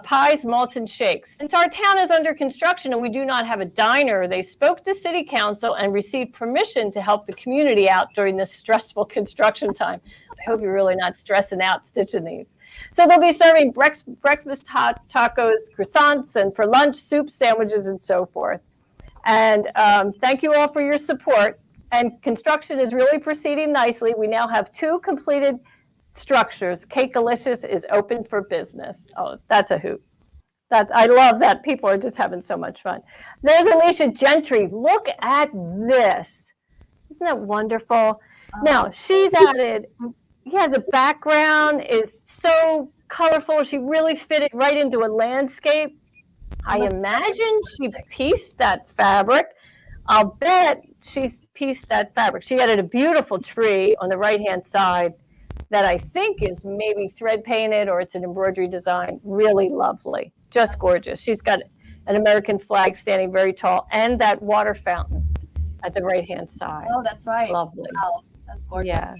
pies, malts, and shakes. Since our town is under construction and we do not have a diner, they spoke to City Council and received permission to help the community out during this stressful construction time. I hope you're really not stressing out stitching these. So they'll be serving breakfast hot tacos, croissants, and for lunch, soup, sandwiches, and so forth. And thank you all for your support. And construction is really proceeding nicely. We now have 2 completed structures. Cakealicious is open for business. Oh, that's a hoot. I love that. People are just having so much fun. There's Alicia Gentry. Look at this. Isn't that wonderful? Now, she's added, the background is so colorful. She really fit it right into a landscape. I imagine she pieced that fabric. I'll bet she's pieced that fabric. She added a beautiful tree on the right-hand side that I think is maybe thread painted or it's an embroidery design. Really lovely, just gorgeous. She's got an American flag standing very tall and that water fountain at the right-hand side. Oh, that's right. It's lovely. Wow, that's gorgeous. Yeah.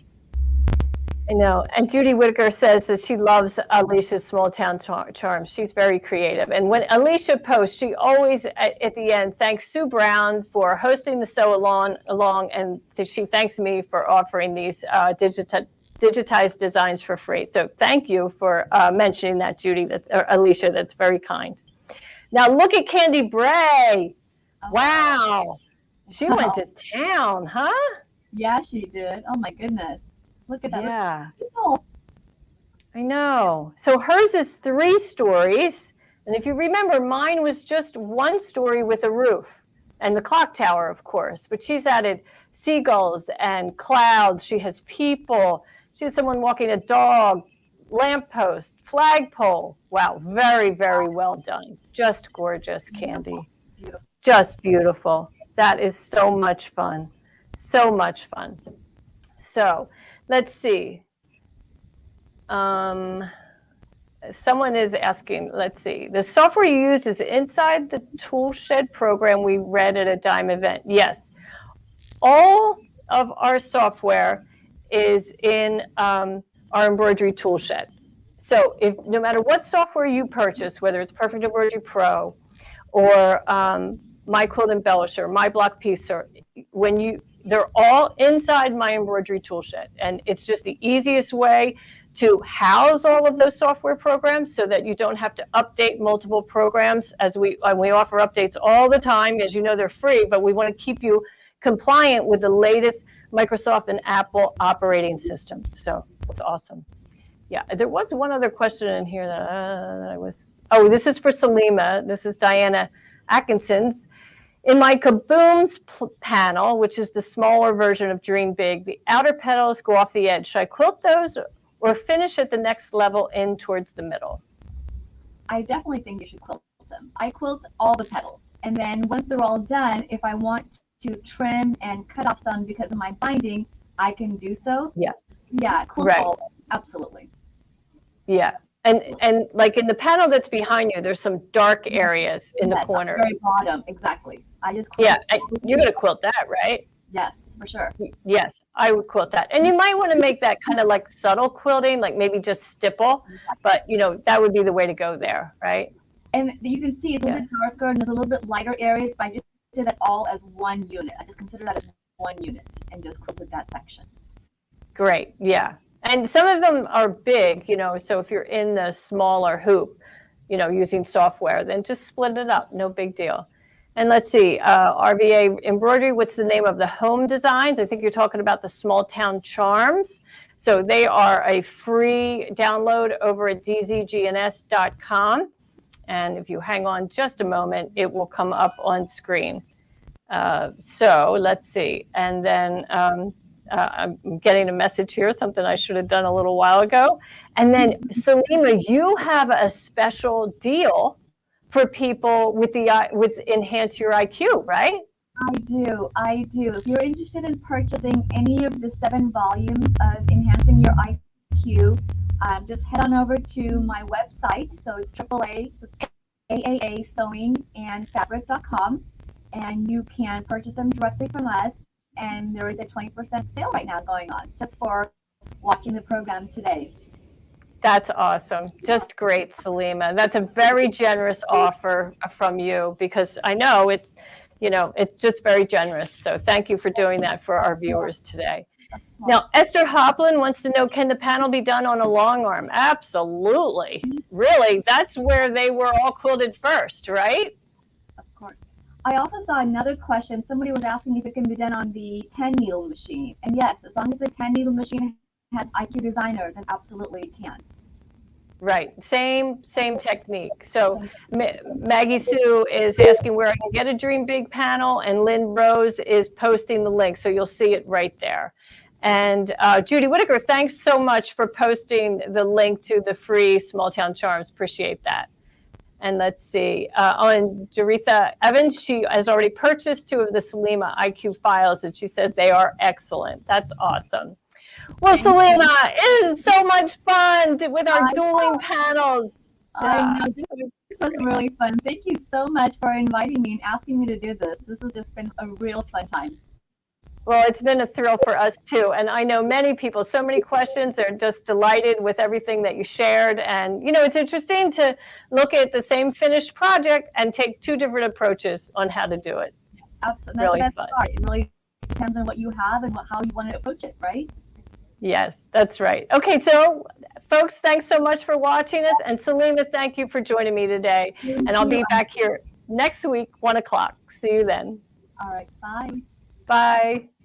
I know. And Judy Whitaker says that she loves Alicia's small town charm. She's very creative. And when Alicia posts, she always at the end thanks Sue Brown for hosting the sew along, and she thanks me for offering these digitized designs for free. So thank you for mentioning that, Judy, Alicia. That's very kind. Now look at Candy Bray. Wow. She went to town, huh? Yeah, she did. Oh my goodness. Look at that. Yeah. I know. So hers is 3 stories. And if you remember, mine was just 1 story with a roof and the clock tower, of course. But she's added seagulls and clouds. She has people. She has someone walking a dog, lamppost, flagpole. Wow. Very, very well done. Just gorgeous, Candy. Beautiful. Just beautiful. That is so much fun. So much fun. So let's see. Someone is asking, let's see. The software you use is inside the Toolshed program we read at a Dime event. Yes. All of our software is in our embroidery Toolshed. So if no matter what software you purchase, whether it's Perfect Embroidery Pro or My Quilt Embellisher, My Block Piecer, they're all inside my embroidery Toolshed. And it's just the easiest way to house all of those software programs so that you don't have to update multiple programs, as we offer updates all the time. As you know, they're free, but we want to keep you compliant with the latest Microsoft and Apple operating systems. So it's awesome. Yeah, there was one other question in here that this is for Salima. This is Diana Atkinson's. In my Kabooms panel, which is the smaller version of Dream Big, the outer petals go off the edge. Should I quilt those or finish at the next level in towards the middle? I definitely think you should quilt them. I quilt all the petals. And then once they're all done, if I want to trim and cut off some because of my binding, I can do so. Yeah. Yeah, quilt all of them. Absolutely. Yeah. And like in the panel that's behind you, there's some dark areas in the corner. Very bottom, exactly. I just quilt. Yeah, you're going to quilt that, right? Yes, for sure. Yes, I would quilt that. And you might want to make that kind of like subtle quilting, like maybe just stipple, but that would be the way to go there, right? And you can see it's a little bit darker and there's a little bit lighter areas, but I just did that all as one unit. I just consider that as one unit and just quilted that section. Great, yeah. And some of them are big, so if you're in the smaller hoop, using software, then just split it up, no big deal. And let's see, RVA Embroidery, what's the name of the home designs? I think you're talking about the Small Town Charms. So they are a free download over at dzgns.com. And if you hang on just a moment, it will come up on screen. So let's see. And then I'm getting a message here, something I should have done a little while ago. And then, Salima, you have a special deal for people with Enhance Your IQ, right? I do. If you're interested in purchasing any of the 7 volumes of Enhancing Your IQ, just head on over to my website. So it's AAA, so AAA Sewing and Fabric.com. and you can purchase them directly from us. And there is a 20% sale right now going on just for watching the program today. That's awesome. Just great, Salima. That's a very generous offer from you, because I know it's, it's just very generous. So thank you for doing that for our viewers today. Now, Esther Hopland wants to know, can the panel be done on a long arm? Absolutely. Really, that's where they were all quilted first, right? Of course. I also saw another question. Somebody was asking if it can be done on the 10 needle machine. And yes, as long as the 10 needle machine has IQ Designer, then absolutely it can. Right, same technique. So Maggie Sue is asking where I can get a Dream Big panel, and Lynn Rose is posting the link, so you'll see it right there. And Judy Whitaker, thanks so much for posting the link to the free Small Town Charms. Appreciate that. And let's see, and Jaretha Evans, she has already purchased 2 of the Salima IQ files, and she says they are excellent. That's awesome. Well, Salima, it is so much fun with our dueling panels. I know, this was really fun. Thank you so much for inviting me and asking me to do this. This has just been a real fun time. Well, it's been a thrill for us too. And I know many people, so many questions. They're just delighted with everything that you shared. And, it's interesting to look at the same finished project and take 2 different approaches on how to do it. Absolutely. Really That's fun. It really depends on what you have and how you want to approach it, right? Yes, that's right. Okay, so folks, thanks so much for watching us. And Salima, thank you for joining me today. And I'll be back here next week, 1 o'clock. See you then. All right, bye. Bye.